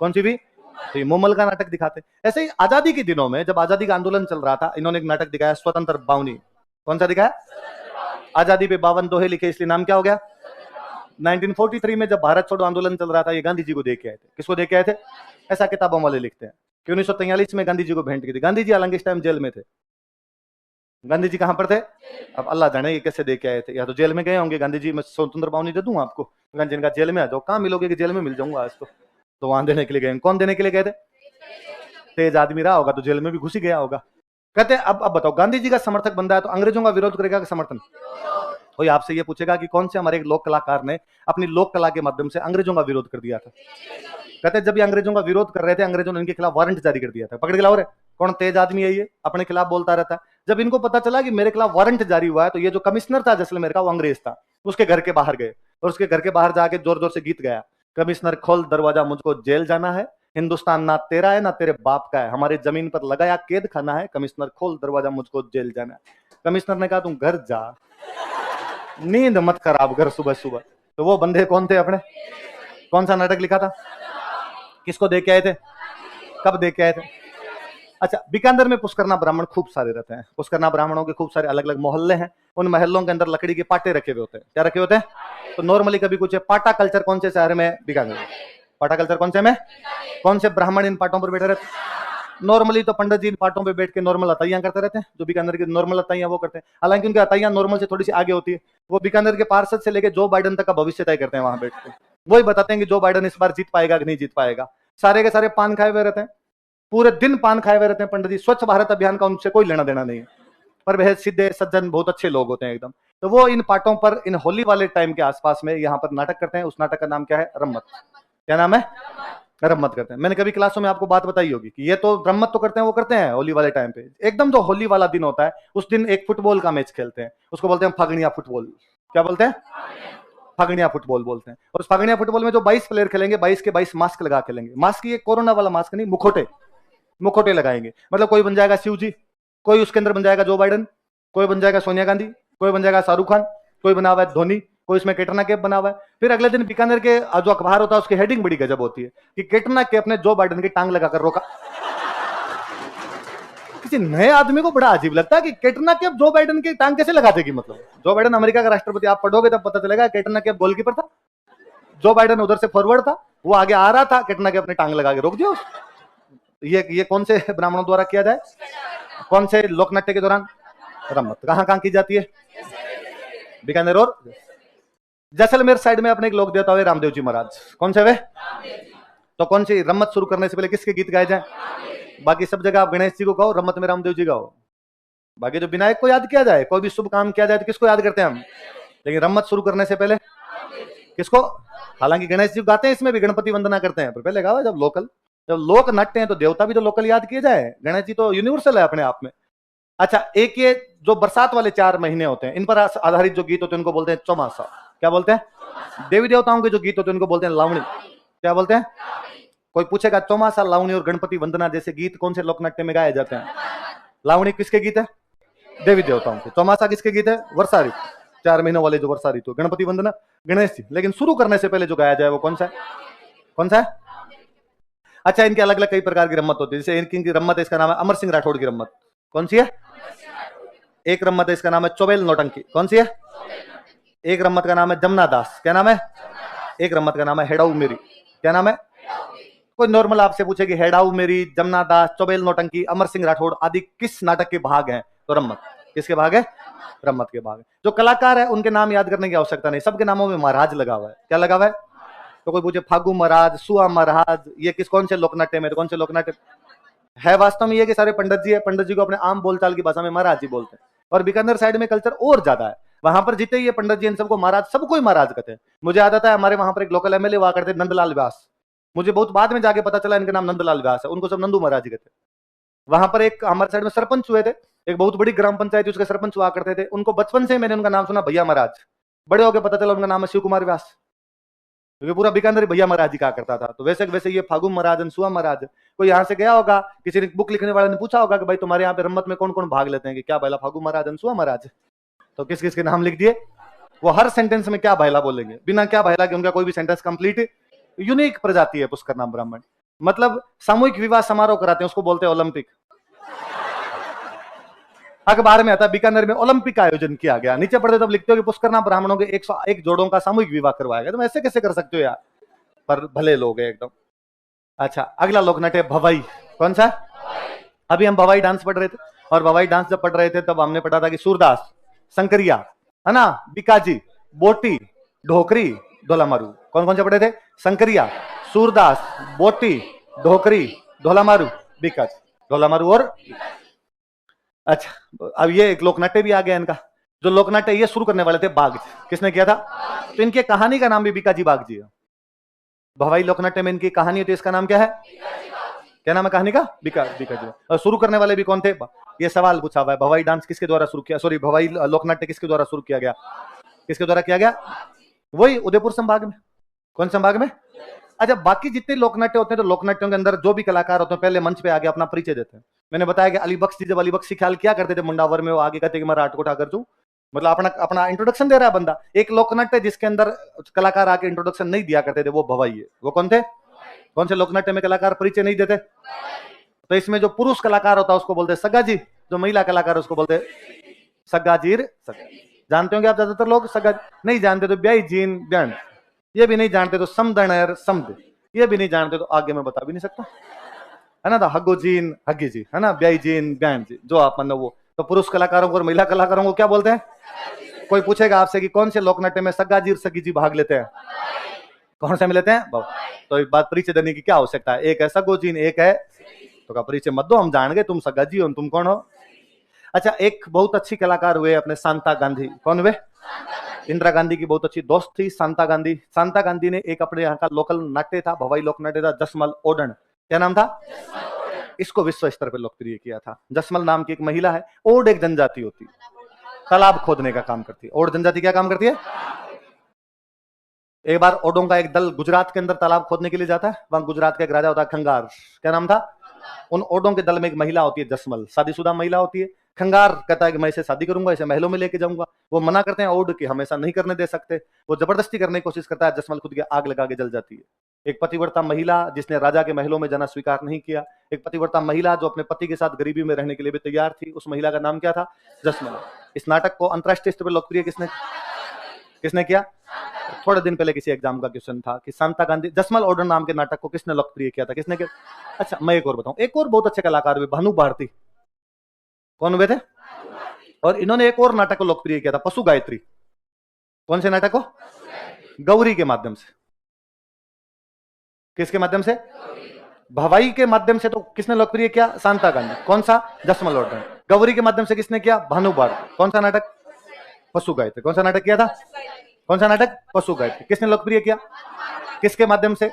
कौन सी भी, तो ये मूमल का नाटक दिखाते। ऐसे ही आजादी के दिनों में जब आजादी का आंदोलन चल रहा था, इन्होंने एक नाटक दिखाया स्वतंत्र बावनी। कौन सा दिखाया, आजादी पे 52 दोहे लिखे, इसलिए नाम क्या हो गया। 1943 में जब भारत छोड़ो आंदोलन चल रहा था, ये गांधी जी को देख के आए थे, किसको देख के आए थे, ऐसा किताबों वाले लिखते हैं कि 1943 में गांधी जी को भेंट की थी। गांधी जी हालांकि इस टाइम जेल में थे, गांधी जी कहां पर थे, अब अल्लाह जाने ये कैसे देख के आए थे, या तो जेल में गए होंगे गांधी जी। मैं स्वतंत्र बावनी दे दूं आपको, गांधी जी का जेल में आ जाओ, कहां मिलोगे कि जेल में मिल जाऊंगा आज, तो वहां देने के लिए गए। कौन देने के लिए गए थे, तेज आदमी रहा होगा तो जेल में भी घुस ही गया होगा। कहते हैं अब बताओ, गांधी जी का समर्थक बंदा है तो अंग्रेजों का विरोध करेगा कि समर्थन। कोई आपसे ये पूछेगा कि कौन से हमारे एक लोक कलाकार ने अपनी लोक कला के माध्यम से अंग्रेजों का विरोध कर दिया था। कहते हैं जब ये अंग्रेजों का विरोध कर रहे थे, अंग्रेजों ने इनके खिलाफ वारंट जारी कर दिया था, पकड़ के लाओ रे, कौन तेज आदमी है ये, अपने खिलाफ बोलता रहता है। जब इनको पता चला कि मेरे खिलाफ वारंट जारी हुआ है, तो ये जो कमिश्नर था जैसलमेर का, वो अंग्रेज था, उसके घर के बाहर गए और उसके घर के बाहर जाके जोर जोर से गीत गाया, कमिश्नर खोल दरवाजा, मुझको जेल जाना है, हिंदुस्तान ना तेरा है ना तेरे बाप का है, हमारी जमीन पर लगाया कैद खाना है, कमिश्नर खोल दरवाजा, मुझको जेल जाना है। कमिश्नर ने कहा तुम घर जा, नींद मत खराब घर सुबह सुबह। तो वो बंदे कौन थे अपने, कौन सा नाटक लिखा था, किसको दे के आए थे, कब दे के आए थे। अच्छा, बीकानेर में पुष्करना ब्राह्मण खूब सारे रहते हैं, पुष्करना ब्राह्मणों के खूब सारे अलग अलग मोहल्ले हैं, उन मोहल्लों के अंदर लकड़ी के पाटे रखे हुए होते हैं। क्या रखे होते हैं, तो नॉर्मली कभी कुछ पाटा कल्चर कौन से शहर में, बीकानेर। पाटा कल्चर कौन से में? कौन से ब्राह्मण इन पाटों पर बैठे रहते? नॉर्मली तो पंडित जी इन पाटों पे बैठ के नॉर्मल अताइयां करते रहते हैं, जो बीकानेर की नॉर्मल अताइयां वो करते हैं। हालांकि उनकी अताइयां नॉर्मल से थोड़ी सी आगे होती है। वो बीकानेर के पार्षद से लेके जो बाइडेन तक का भविष्य तय करते हैं वहां बैठ के। वही बताते हैं कि जो बाइडेन इस बार जीत पाएगा कि नहीं जीत पाएगा। सारे के सारे पान खाए हुए रहते हैं, पूरे दिन पान खाए हुए रहते हैं पंडित जी। स्वच्छ भारत अभियान का उनसे कोई लेना देना नहीं है, पर वह सीधे सज्जन बहुत अच्छे लोग होते हैं एकदम। तो वो इन पाटों पर इन होली वाले टाइम के आसपास में यहाँ पर नाटक करते हैं। उस नाटक का नाम क्या है? रम्मत। क्या नाम है? रम्मत करते हैं। मैंने कभी क्लासों में आपको बात बताई होगी कि ये तो रम्मत तो करते हैं, वो करते हैं होली वाले टाइम पे। एकदम जो होली वाला दिन होता है उस दिन एक फुटबॉल का मैच खेलते हैं, उसको बोलते हैं फागणिया फुटबॉल। क्या बोलते हैं? फागणिया फुटबॉल बोलते हैं। और उस फागणिया फुटबॉल में जो 22 प्लेयर खेलेंगे, 22 के 22 मास्क लगा खेलेंगे। मास्क ये कोरोना वाला मास्क नहीं, मुखोटे, मुखोटे लगाएंगे। मतलब कोई बन जाएगा शिव जी, कोई उसके अंदर बन जाएगा जो बाइडेन, कोई बन जाएगा सोनिया गांधी, कोई बन जाएगा शाहरुख खान, कोई बना हुआ है धोनी, कोई इसमें कैटरीना कैफ बना हुआ है। फिर अगले दिन बीकानेर के जो अखबार होता है उसकी हेडिंग बड़ी गजब होती है कि कैटरीना कैफ ने जो बाइडेन की टांग लगाकर रोका। किसी नए आदमी को बड़ा अजीब लगता है कि कैटरीना कैफ जो बाइडेन की टांग कैसे लगा देगी। मतलब जो बाइडेन अमेरिका का राष्ट्रपति, आप पढ़ोगे तब पता चलेगा कैटरीना कैफ गोलकीपर था, जो बाइडेन उधर से फॉरवर्ड था, वो आगे आ रहा था, कैटरीना कैफ ने टांग लगा के रोक दिया। ये कौन से ब्राह्मणों द्वारा किया जाए? कौन से लोकनाट्य के दौरान? रम्मत। कहां कहां की जाती है? बीकानेर और जैसलमेर साइड में अपने एक लोक देवता हुए रामदेव जी महाराज। कौन से वे? तो कौन सी रम्मत शुरू करने से पहले किसके गीत गाए जाए? बाकी सब जगह आप गणेश जी को गाओ, रम्मत में रामदेव जी गाओ। बाकी जो विनायक को याद किया जाए, कोई भी शुभ काम किया जाए तो किसको याद करते हैं हम? लेकिन रम्मत शुरू करने से पहले किसको? हालांकि गणेश जी गाते हैं, इसमें भी गणपति वंदना करते हैं, पर पहले गाओ जब लोकल, जब लोक नाट्य है तो देवता भी तो लोकल याद किए जाए। गणेश जी तो यूनिवर्सल है अपने आप में। अच्छा, एक ये जो बरसात वाले 4 महीने होते हैं, इन पर आधारित जो गीत होते हैं उनको बोलते हैं चौमासा। क्या बोलते हैं? देवी देवताओं के जो गीत होते हैं उनको बोलते हैं लावणी। क्या बोलते हैं? कोई पूछेगा चौमासा, लावणी और गणपति वंदना जैसे गीत कौन से लोकनाट्य में गाए जाते हैं? लावणी किसके गीत है? देवी देवताओं के। चौमासा किसके गीत है? वर्षा ऋतु, 4 महीनों वाले जो वर्षा ऋतु। गणपति वंदना गणेश जी। लेकिन शुरू करने से पहले जो गाया जाए वो कौन सा है? कौन सा है? अच्छा, इनके अलग अलग कई प्रकार की रम्मत होती है। जैसे इनकी रम्मत है, इसका नाम है अमर सिंह राठौड़ की रम्मत। कौन सी है? एक रम्मत है, इसका नाम है चौबेल नौटंकी। कौन सी है? एक रम्मत का नाम है जमुना दास। क्या नाम है? एक रम्मत का नाम है हेडाऊ मेरी। क्या नाम है? कोई नॉर्मल आपसे पूछे कि हेडाऊ मेरी, जमुना दास, चौबेल नौटंकी, अमर सिंह राठौड़ आदि किस नाटक के भाग हैं? तो रम्मत किसके भाग है? रम्मत के भाग है। जो कलाकार है उनके नाम याद करने की आवश्यकता नहीं, सबके नामों में महाराज लगा हुआ है। क्या लगा हुआ है? तो कोई पूछे फागू महाराज, सुआ महाराज, ये किस कौन से लोकनाट्य में? तो कौन से लोकनाट्य है? वास्तव में ये कि सारे पंडित जी है, पंडित जी को अपने आम बोलचाल की भाषा में महाराज जी बोलते हैं। और बीकानेर साइड में कल्चर और ज्यादा है, वहां पर जितने ये पंडित जी इन सबको महाराज, सबको ही महाराज कहते हैं। मुझे याद आता है हमारे वहां पर एक लोकल एमएलए हुआ करते नंदलाल व्यास। मुझे बहुत बाद में जाके पता चला इनका नाम नंदलाल व्यास है, उनको सब नंदू महाराज जी कहते हैं। वहां पर एक हमारे साइड में सरपंच हुए थे, एक बहुत बड़ी ग्राम पंचायत उसके सरपंच हुआ करते थे। उनको बचपन से मैंने उनका नाम सुना भैया महाराज, बड़े होकर पता चला उनका नाम है शिव कुमार व्यास, क्योंकि पूरा बीकानेर भैया महाराज जी कहा करता था। तो वैसे वैसे ये फागु महाराज, अनसुआ महाराज, कोई यहाँ से गया होगा, किसी ने बुक लिखने वाले ने पूछा होगा कि भाई तुम्हारे यहाँ पे रम्मत में कौन कौन भाग लेते हैं? कि क्या भाईला फागु महाराज, अनसुआ महाराज। तो किस किस के नाम लिख दिए। वो हर सेंटेंस में क्या भाईला बोलेंगे, बिना क्या भाईला के उनका कोई भी सेंटेंस कंप्लीट। यूनिक प्रजाति है पुष्कर नाम ब्राह्मण। मतलब सामूहिक विवाह समारोह कराते हैं, उसको बोलते हैं ओलंपिक। अखबार में आता है बीकानेर में ओलंपिक आयोजन किया गया, नीचे पढ़ते तब लिखते हो कि पुष्कर नाम ब्राह्मणों के 101 जोड़ों का सामूहिक विवाह करवाया गया। तुम ऐसे कैसे कर सकते हो यार, पर भले लोग हैं एकदम। अच्छा, अगला लोकनाट्य भवाई। कौन सा? अभी हम भवाई डांस पढ़ रहे थे, और भवाई डांस जब पढ़ रहे थे तब हमने पढ़ा था कि सूरदास, शंकरिया, है ना, बीकाजी, बोटी, ढोकरी, ढोलामारू। कौन कौन से पढ़े थे? शंकरिया, सूरदास, बोटी, ढोकरी, ढोलामारू, बीकाजी, ढोलामारू और। अच्छा, अब ये एक लोकनाट्य भी आ गया इनका। जो लोकनाट्य ये शुरू करने वाले थे बाग जी। किसने किया था? तो इनके कहानी का नाम भी बीकाजी बाग जी है। भवाई लोकनाट्य में इनकी कहानी होती है, इसका नाम क्या है? क्या नाम है कहानी का? बीकाजी। और शुरू करने वाले भी कौन थे? ये सवाल पूछा हुआ है, भवाई डांस किसके द्वारा शुरू किया, सॉरी भवाई लोकनाट्य किसके द्वारा शुरू किया गया? किसके द्वारा किया गया? वही उदयपुर संभाग में। कौन संभाग में? अच्छा, बाकी जितने लोकनाट्य होते हैं तो लोकनाट्यों के अंदर जो भी कलाकार होते हैं पहले मंच पे आके अपना परिचय देते हैं। मैंने बताया कि अली बख्श जी जब अली बख्श ख्याल क्या करते थे मुंडावर में, वो आगे कहते कि मैं राट को ठाकर चूं, मतलब अपना अपना इंट्रोडक्शन दे रहा है बंदा। एक लोकनाट्य जिसके अंदर कलाकार आके इंट्रोडक्शन नहीं दिया करते थे वो भवाई है। वो कौन थे? कौन से लोकनाट्य में कलाकार परिचय नहीं देते? तो इसमें जो पुरुष कलाकार होता है उसको बोलते सग्गा जी, जो महिला कलाकार उसको बोलते सग्गा जीर। जानते होंगे आप ज्यादातर लोग सग्गा नहीं जानते तो ब्याई जीन ब्यांड, ये भी नहीं जानते तो समदणर समद, ये भी नहीं जानते तो आगे मैं बता भी नहीं सकता, है ना। तो हग्गो जीन हग्गी जी, है ना, ब्याई जीन ब्यान जी, जो आप मतलब वो। तो पुरुष कलाकारों को और महिला कलाकारों को क्या बोलते हैं? कोई पूछेगा आपसे कि कौन से लोकनाट्य में सग्गा जी और सग्गी जी भाग लेते हैं, कौन से में लेते हैं? तो एक बात परिचय देने की क्या आवश्यकता है? एक है सग्गो जीन, एक है, तो का परिचय मत दो, हम जान गए तुम सग्गा जी हो, तुम कौन हो। अच्छा, एक बहुत अच्छी कलाकार हुए अपने शांता गांधी। कौन हुए? इंदिरा गांधी की बहुत अच्छी दोस्त थी शांता गांधी। शांता गांधी ने एक अपने यहाँ का लोकल नाट्य था, भवाई लोक नाट्य था, जसमल ओडन। क्या नाम था? इसको विश्व स्तर पर लोकप्रिय किया था। जसमल नाम की एक महिला है। ओड एक जनजाति होती है, तालाब खोदने का काम करती है। ओड जनजाति क्या काम करती है? एक बार ओडों का एक दल गुजरात के अंदर तालाब खोदने के लिए जाता है। वहां गुजरात का एक राजा होता है खंगार। क्या नाम था? उन ओडों के दल में एक महिला होती है जसमल, शादीशुदा महिला होती है। खंगार कहता है कि मैं इसे शादी करूंगा, इसे महलों में लेके जाऊंगा। वो मना करते हैं ओड की, हमेशा नहीं करने दे सकते। वो जबरदस्ती करने की कोशिश करता है। जसमल खुद के आग लगा के जल जाती है। एक पतिव्रता महिला जिसने राजा के महलों में जाना स्वीकार नहीं किया, एक पतिव्रता महिला जो अपने पति के साथ गरीबी में रहने के लिए भी तैयार थी, उस महिला का नाम क्या था? जसमल। इस नाटक को अंतरराष्ट्रीय स्तर पर लोकप्रिय किसने किया? थोड़े दिन पहले किसी एग्जाम का क्वेश्चन था कि शांता गांधी जसमल ओडन नाम के नाटक को किसने लोकप्रिय किया था, किसने किया? अच्छा, मैं एक और बताऊं, एक और बहुत अच्छे कलाकार हुए, भानु भारती। कौन हुए थे? और इन्होंने एक और नाटक को लोकप्रिय किया था, पशु गायत्री। कौन से नाटक को? गौरी के माध्यम से। किसके माध्यम से? भवाई के माध्यम से। तो किसने लोकप्रिय किया? शांता गांधी। कौन सा? जसमल ओडन। गौरी के माध्यम से किसने किया? भानु भारती। कौन सा नाटक? पशु गायत्री। कौन सा नाटक किया था? कौन सा नाटक? पशु गायत्री। किसने लोकप्रिय किया? किसके माध्यम से?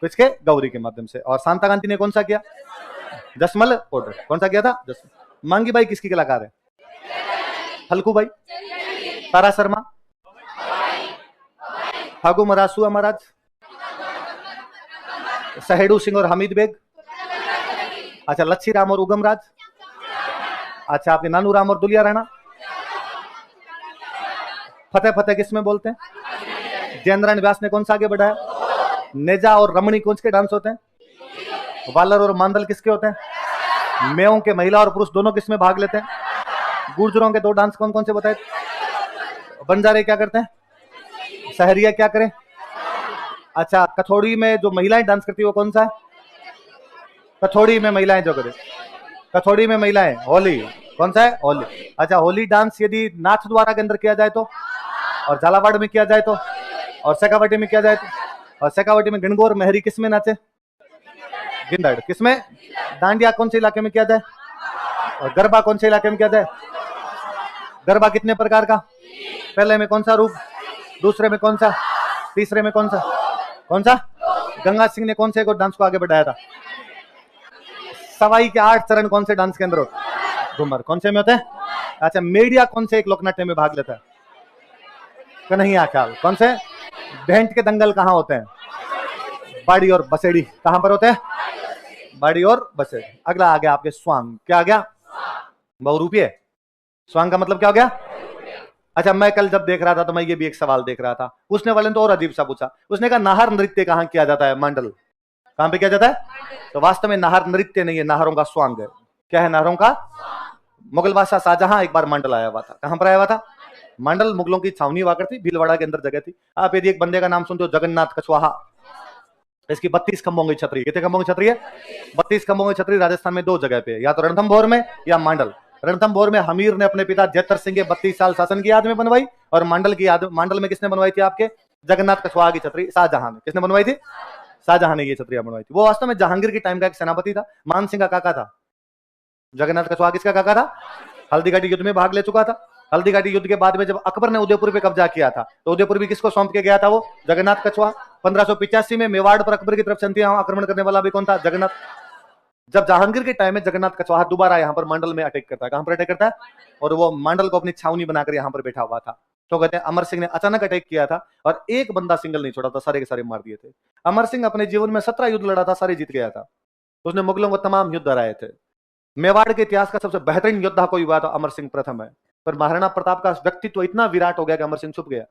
किसके? गौरी के माध्यम से। और शांता गांधी ने कौन सा किया? जसमल ओडन। कौन सा किया था? जसमल। मांगी बाई किसकी कलाकार है? हल्कू बाई, तारा शर्मा, फागु मरासुआ महाराज, सहेड़ू सिंह और हमीद बेग। अच्छा, लच्छी राम और उगम राज। अच्छा, आपके नानू राम और दुलिया राणा। फतेह फतेह किसमें बोलते हैं? जयेंद्रन व्यास ने कौन सा आगे बढ़ाया? नेजा और रमणी कौन के डांस होते हैं? वालर और मांडल किसके होते हैं? मेयों के महिला और पुरुष दोनों किसमें भाग लेते हैं? गुर्जरों के दो डांस कौन कौन से बताए? बंजारे क्या करते हैं? सहरिया क्या करें? अच्छा, कथौड़ी में जो महिलाएं डांस करती है वो कौन सा है? कथौड़ी में महिलाएं जो करे, कथौड़ी में महिलाएं होली। कौन सा है? होली। अच्छा, होली डांस यदि नाथ द्वारा के अंदर किया जाए तो, और झालावाड़ में किया जाए तो, और शेखावटी में किया जाए तो, और शेखावटी में गणगौर मेहरी किस में नाचे? गिंदड़। किसमें? डांडिया कौन से इलाके में किया जाए? और गरबा कौन से इलाके में किया जाए? गरबा कितने प्रकार का? पहले में कौन सा रूप? दूसरे में कौन सा? तीसरे में कौन सा? कौन सा? गंगा सिंह ने कौन से को डांस को आगे बढ़ाया था? सवाई के 8 चरण कौन से डांस के अंदर होते? घूमर। कौन से में होते हैं? अच्छा, मेडिया कौन से एक लोकनाट्य में भाग लेता है? कन्हैया ख्याल। कौन से? भेंट के दंगल कहाँ होते हैं? बाड़ी और बसेड़ी। कहां पर होते हैं? बाड़ी और बसेड़ी। अगला आ गया आपके स्वांग। क्या आ गया? बहुरूपीय। स्वांग का मतलब क्या हो गया? अच्छा, मैं कल जब देख रहा था तो मैं ये भी एक सवाल देख रहा था, उसने वाले ने तो और अजीब सा पूछा। उसने कहा नाहर नृत्य कहाँ किया जाता है? मंडल। कहां पे किया जाता है? तो वास्तव में नाहर नृत्य नहीं है, नाहरों का स्वांग है। क्या है नाहरों का? मुगल बादशाह शाहजहां एक बार मंडल आया हुआ था। कहां पर आया हुआ था? मंडल मुगलों की छावनी हुआ करती, भीलवाड़ा के अंदर जगह थी। आप यदि एक बंदे का नाम सुनते हो, जगन्नाथ कछवाहा, इसकी 32 खंभों की छतरी। कितने खंभों की छतरी है? 32 खंभों की छतरी राजस्थान में 2 जगह पे, या तो रणथंभौर में या मंडल। रणथंभौर में हमीर ने अपने पिता जैतर सिंह के 32 साल शासन की याद में बनवाई, और मंडल की याद, मंडल में किसने बनवाई थी? आपके जगन्नाथ कछवाहा की छतरी शाहजहां ने। किसने बनवाई थी? शाहजहां ने ये छतरियां बनवाई थी। वो वास्तव में जहांगीर के टाइम का एक सेनापति था, मान सिंह का काका था। जगन्नाथ कछवाहा किसका काका था? हल्दी घाटी युद्ध में भाग ले चुका था। हल्दी घाटी युद्ध के बाद में जब अकबर ने उदयपुर पे कब्जा किया था, तो उदयपुर भी किसको सौंप के गया था? वो जगन्नाथ कछवाहा। 1585 में मेवाड़ पर अकबर की तरफ से आक्रमण करने वाला भी कौन था? जगन्नाथ। जब जहांगीर के टाइम में जगन्नाथ कछवाहा दोबारा यहाँ पर मंडल में अटैक करता है। कहां पर अटैक करता है? और वो मंडल को अपनी छावनी बनाकर यहाँ पर बैठा हुआ था। तो कहते हैं अमर सिंह ने अचानक अटैक किया था और एक बंदा सिंगल नहीं छोड़ा था, सारे के सारे मार दिए थे। अमर सिंह अपने जीवन में 17 युद्ध लड़ा था, सारे जीत गया था। उसने मुगलों को तमाम युद्ध हराए थे। मेवाड़ के इतिहास का सबसे बेहतरीन योद्धा कोई हुआ तो अमर सिंह प्रथम है। पर महाराणा प्रताप का व्यक्तित्व इतना विराट हो गया कि अमर सिंह छुप गया,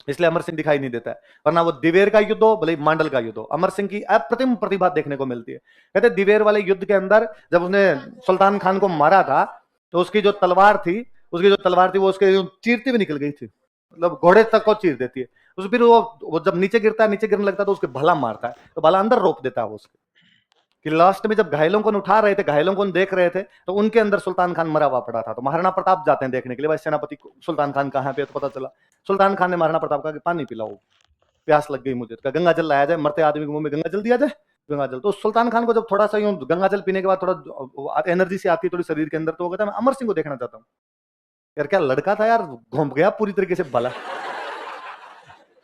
इसलिए अमर सिंह दिखाई नहीं देता है। वरना वो दिवेर का युद्ध हो भले मंडल का युद्ध हो, अमर सिंह की अप्रतिम प्रतिभा देखने को मिलती है। कहते दिवेर वाले युद्ध के अंदर जब उसने सुल्तान खान को मारा था, तो उसकी जो तलवार थी वो उसके चीरती भी निकल गई थी, मतलब घोड़े तक को चीर देती है। उस फिर वो जब नीचे गिरता है, नीचे गिरने लगता है तो उसके भला मारता है, तो भला अंदर रोक देता है वो उसके। कि लास्ट में जब घायलों को उठा रहे थे, घायलों को देख रहे थे, तो उनके अंदर सुल्तान खान मरा हुआ पड़ा था। तो महाराणा प्रताप जाते हैं देखने के लिए, भाई सेनापति सुल्तान खान कहाँ पे, तो पता चला सुल्तान खान ने महाराणा प्रताप का पानी पिलाओ, प्यास लग गई मुझे, तो गंगा जल लाया जाए, मरते आदमी के मुंह में गंगा जल दिया जाए, गंगा जल। तो सुल्तान खान को जब थोड़ा सा यूं गंगा जल पीने के बाद थोड़ा एनर्जी से आती है थोड़ी शरीर के अंदर, तो वो कहता है मैं अमर सिंह को देखना चाहता हूँ। यार क्या लड़का था यार, घूम गया पूरी तरीके से भला।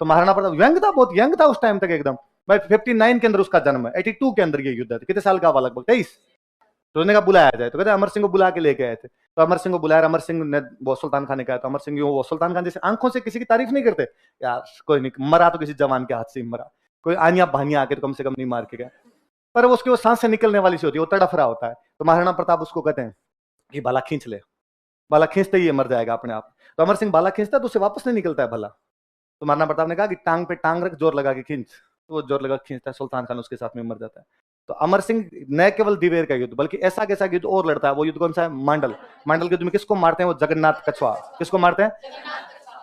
तो महाराणा प्रताप यंग था, बहुत यंग था उस टाइम तक एकदम। भाई 59 के अंदर उसका जन्म है, 82 के अंदर ये युद्ध है, कितने साल का हुआ, लगभग 23। तो उसने कहा बुलाया जाए, तो कहते अमर सिंह को बुला के लेके आए थे। तो अमर सिंह को बुलाया, अमर सिंह ने वो सुल्तान खान ने कहा, तो अमर सिंह वो सुल्तान खान जैसे आंखों से किसी की तारीफ नहीं करते, यार कोई नहीं मरा तो किसी जवान के हाथ से ही मरा, कोई आनिया भानिया आके तो कम से कम नहीं मार के गया, पर उसकी वो सांस से निकलने वाली सी होती है, वो तड़फ रहा होता है। तो महाराणा प्रताप उसको कहते हैं कि बाला खींच ले, बाला खींचते ही मर जाएगा अपने आप। तो अमर सिंह बाला खींचता है तो उसे वापस नहीं निकलता है भला। तो महाराणा प्रताप ने कहा कि टांग पे टांग रख, जोर लगा के खींच, तो वो जोर लगा खींचता है, सुल्तान खान उसके साथ में मर जाता है। तो अमर सिंह न केवल दिवेर का युद्ध बल्कि ऐसा कैसा युद्ध और लड़ता है। वो युद्ध कौन सा है, मांडल। मांडल के युद्ध में किसको मारते हैं, वो जगन्नाथ कछवा। किसको मारते हैं,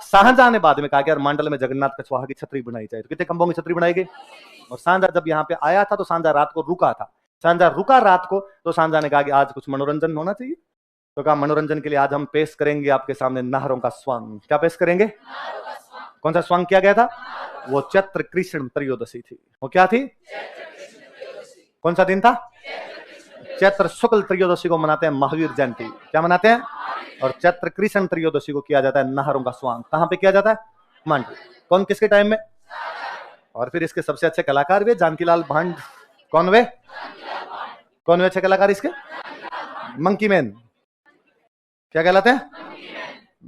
शाहजहां ने बाद में कहा कि यार मांडल में जगन्नाथ कछवाहा की छतरी बनाई जाए, तो कितने खंभों की छतरी बनाई गई। और शाहजहां जब यहाँ पे आया था तो शाहजहां रात को रुका था, शाहजहां रुका रात को, तो शाहजहां ने कहा कि आज कुछ मनोरंजन होना चाहिए। तो कहा मनोरंजन के लिए आज हम पेश करेंगे आपके सामने नाहरों का स्वांग। क्या पेश करेंगे, कौन सा स्वांग किया गया था, वो चैत्र कृष्ण त्रयोदशी थी। वो क्या थी, कौन सा दिन था, चैत्र शुक्ल त्रयोदशी को मनाते हैं महावीर जयंती। क्या मनाते हैं, और चैत्र कृष्ण त्रयोदशी को किया जाता है नाहरों का स्वांग। कहां पे किया जाता है, मांडल। कौन, किसके टाइम में। और फिर इसके सबसे अच्छे कलाकार वे जानकीलाल भांड। कौन वे, कौन वे अच्छे कलाकार इसके, मंकी मैन। क्या कहलाते हैं,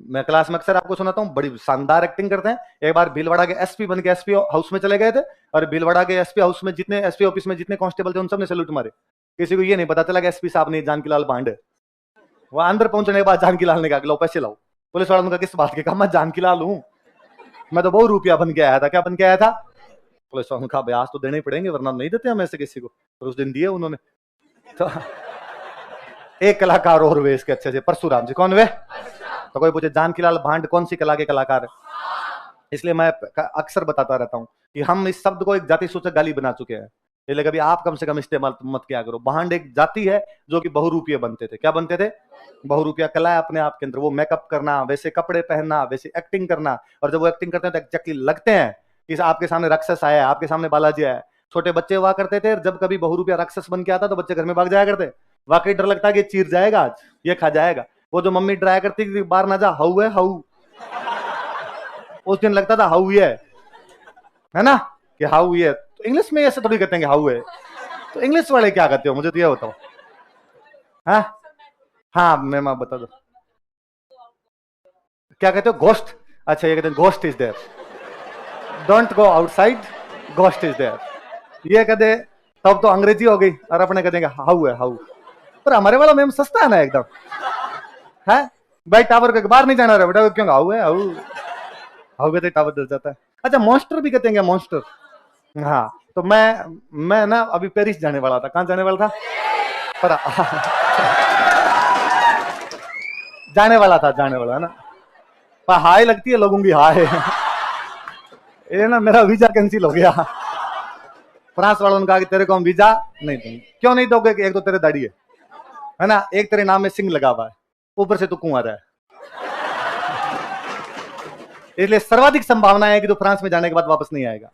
मैं क्लास में अक्सर आपको सुनाता हूँ, बड़ी शानदार एक्टिंग करते हैं। एक बार भीलवाड़ा के एसपी बन के एसपी हाउस में चले गए थे, और भीलवाड़ा के एसपी हाउस में जितने एसपी ऑफिस में जितने कांस्टेबल थे उन सब ने सैल्यूट मारे। किसी को ये नहीं पता चला कि एसपी साहब ने जानकीलाल भांड है। वो अंदर पहुंचने के बाद जानकीलाल ने कहा लो पैसे लाओ। पुलिस वालों ने कहा किस बात के, कहा मैं जानकीलाल हूँ, मैं तो बहुत रुपया बन के आया था। क्या बन के आया था, पुलिस वालों ने कहा ब्याज तो देने ही पड़ेंगे वरना नहीं देते हम ऐसे किसी को। और उस दिन दिए उन्होंने। तो एक कलाकार और वे इसके अच्छे से, परशुराम जी। कौन वे, तो कोई पूछे जानकीलाल भांड कौन सी कला के कलाकार है, इसलिए मैं अक्सर बताता रहता हूं कि हम इस शब्द को एक जाति सूचक गाली बना चुके हैं, इसलिए कभी आप कम से कम इस्तेमाल मत किया करो। भांड एक जाति है जो कि बहुरूपीय बनते थे। क्या बनते थे, बहुरूपीय कला है अपने आप के अंदर। वो मेकअप करना, वैसे कपड़े पहनना, वैसे एक्टिंग करना, और जब वो एक्टिंग करते हैं तो एग्जैक्टली लगते हैं कि आपके सामने राक्षस आया है, आपके सामने बालाजी आया है। छोटे बच्चे हुआ करते थे, जब कभी बहुरूपीय राक्षस बन के आता तो बच्चे घर में भाग जाया करते, वाकई डर लगता है कि चीर जाएगा आज, ये खा जाएगा। वो जो मम्मी डराया करती थी बाहर ना जा, हाउ है हाउ, उस दिन लगता था हाउ है ना, कि हाउ ये। तो इंग्लिश में ऐसे थोड़ी कहते हैं कि हाउ है, तो इंग्लिश वाले क्या कहते हो मुझे तो ये बताओ। हाँ मैम आप बता दो, क्या कहते हो, घोस्ट। अच्छा ये कहते हैं ghost is there, don't go outside, ghost is there. ये कहते तब तो अंग्रेजी हो गई, और अपने कहते हैं हाउ है हाउ। पर हमारे वाला मैम सस्ता है ना एकदम, है भाई टावर के बाहर नहीं जाना रहा बेटा, क्यों हाउ है हाउ, हाउ कहते टावर डर जाता है। अच्छा मॉन्स्टर भी कहते हैं, मॉन्स्टर। हाँ तो मैं ना अभी पेरिस जाने वाला था। कहां जाने वाला था, पर जाने वाला है ना, पर हाय लगती है लोगों की, हाय ये ना मेरा वीजा कैंसिल हो गया। फ्रांस वालों ने कहा कि तेरे को हम वीजा नहीं देंगे। क्यों नहीं दोगे, एक तो तेरे दाढ़ी है ना, एक तेरे नाम में सिंह लगा हुआ है, ऊपर से तू कुंवारा है, इसलिए सर्वाधिक संभावना है कि तू फ्रांस में जाने के बाद वापस नहीं आएगा।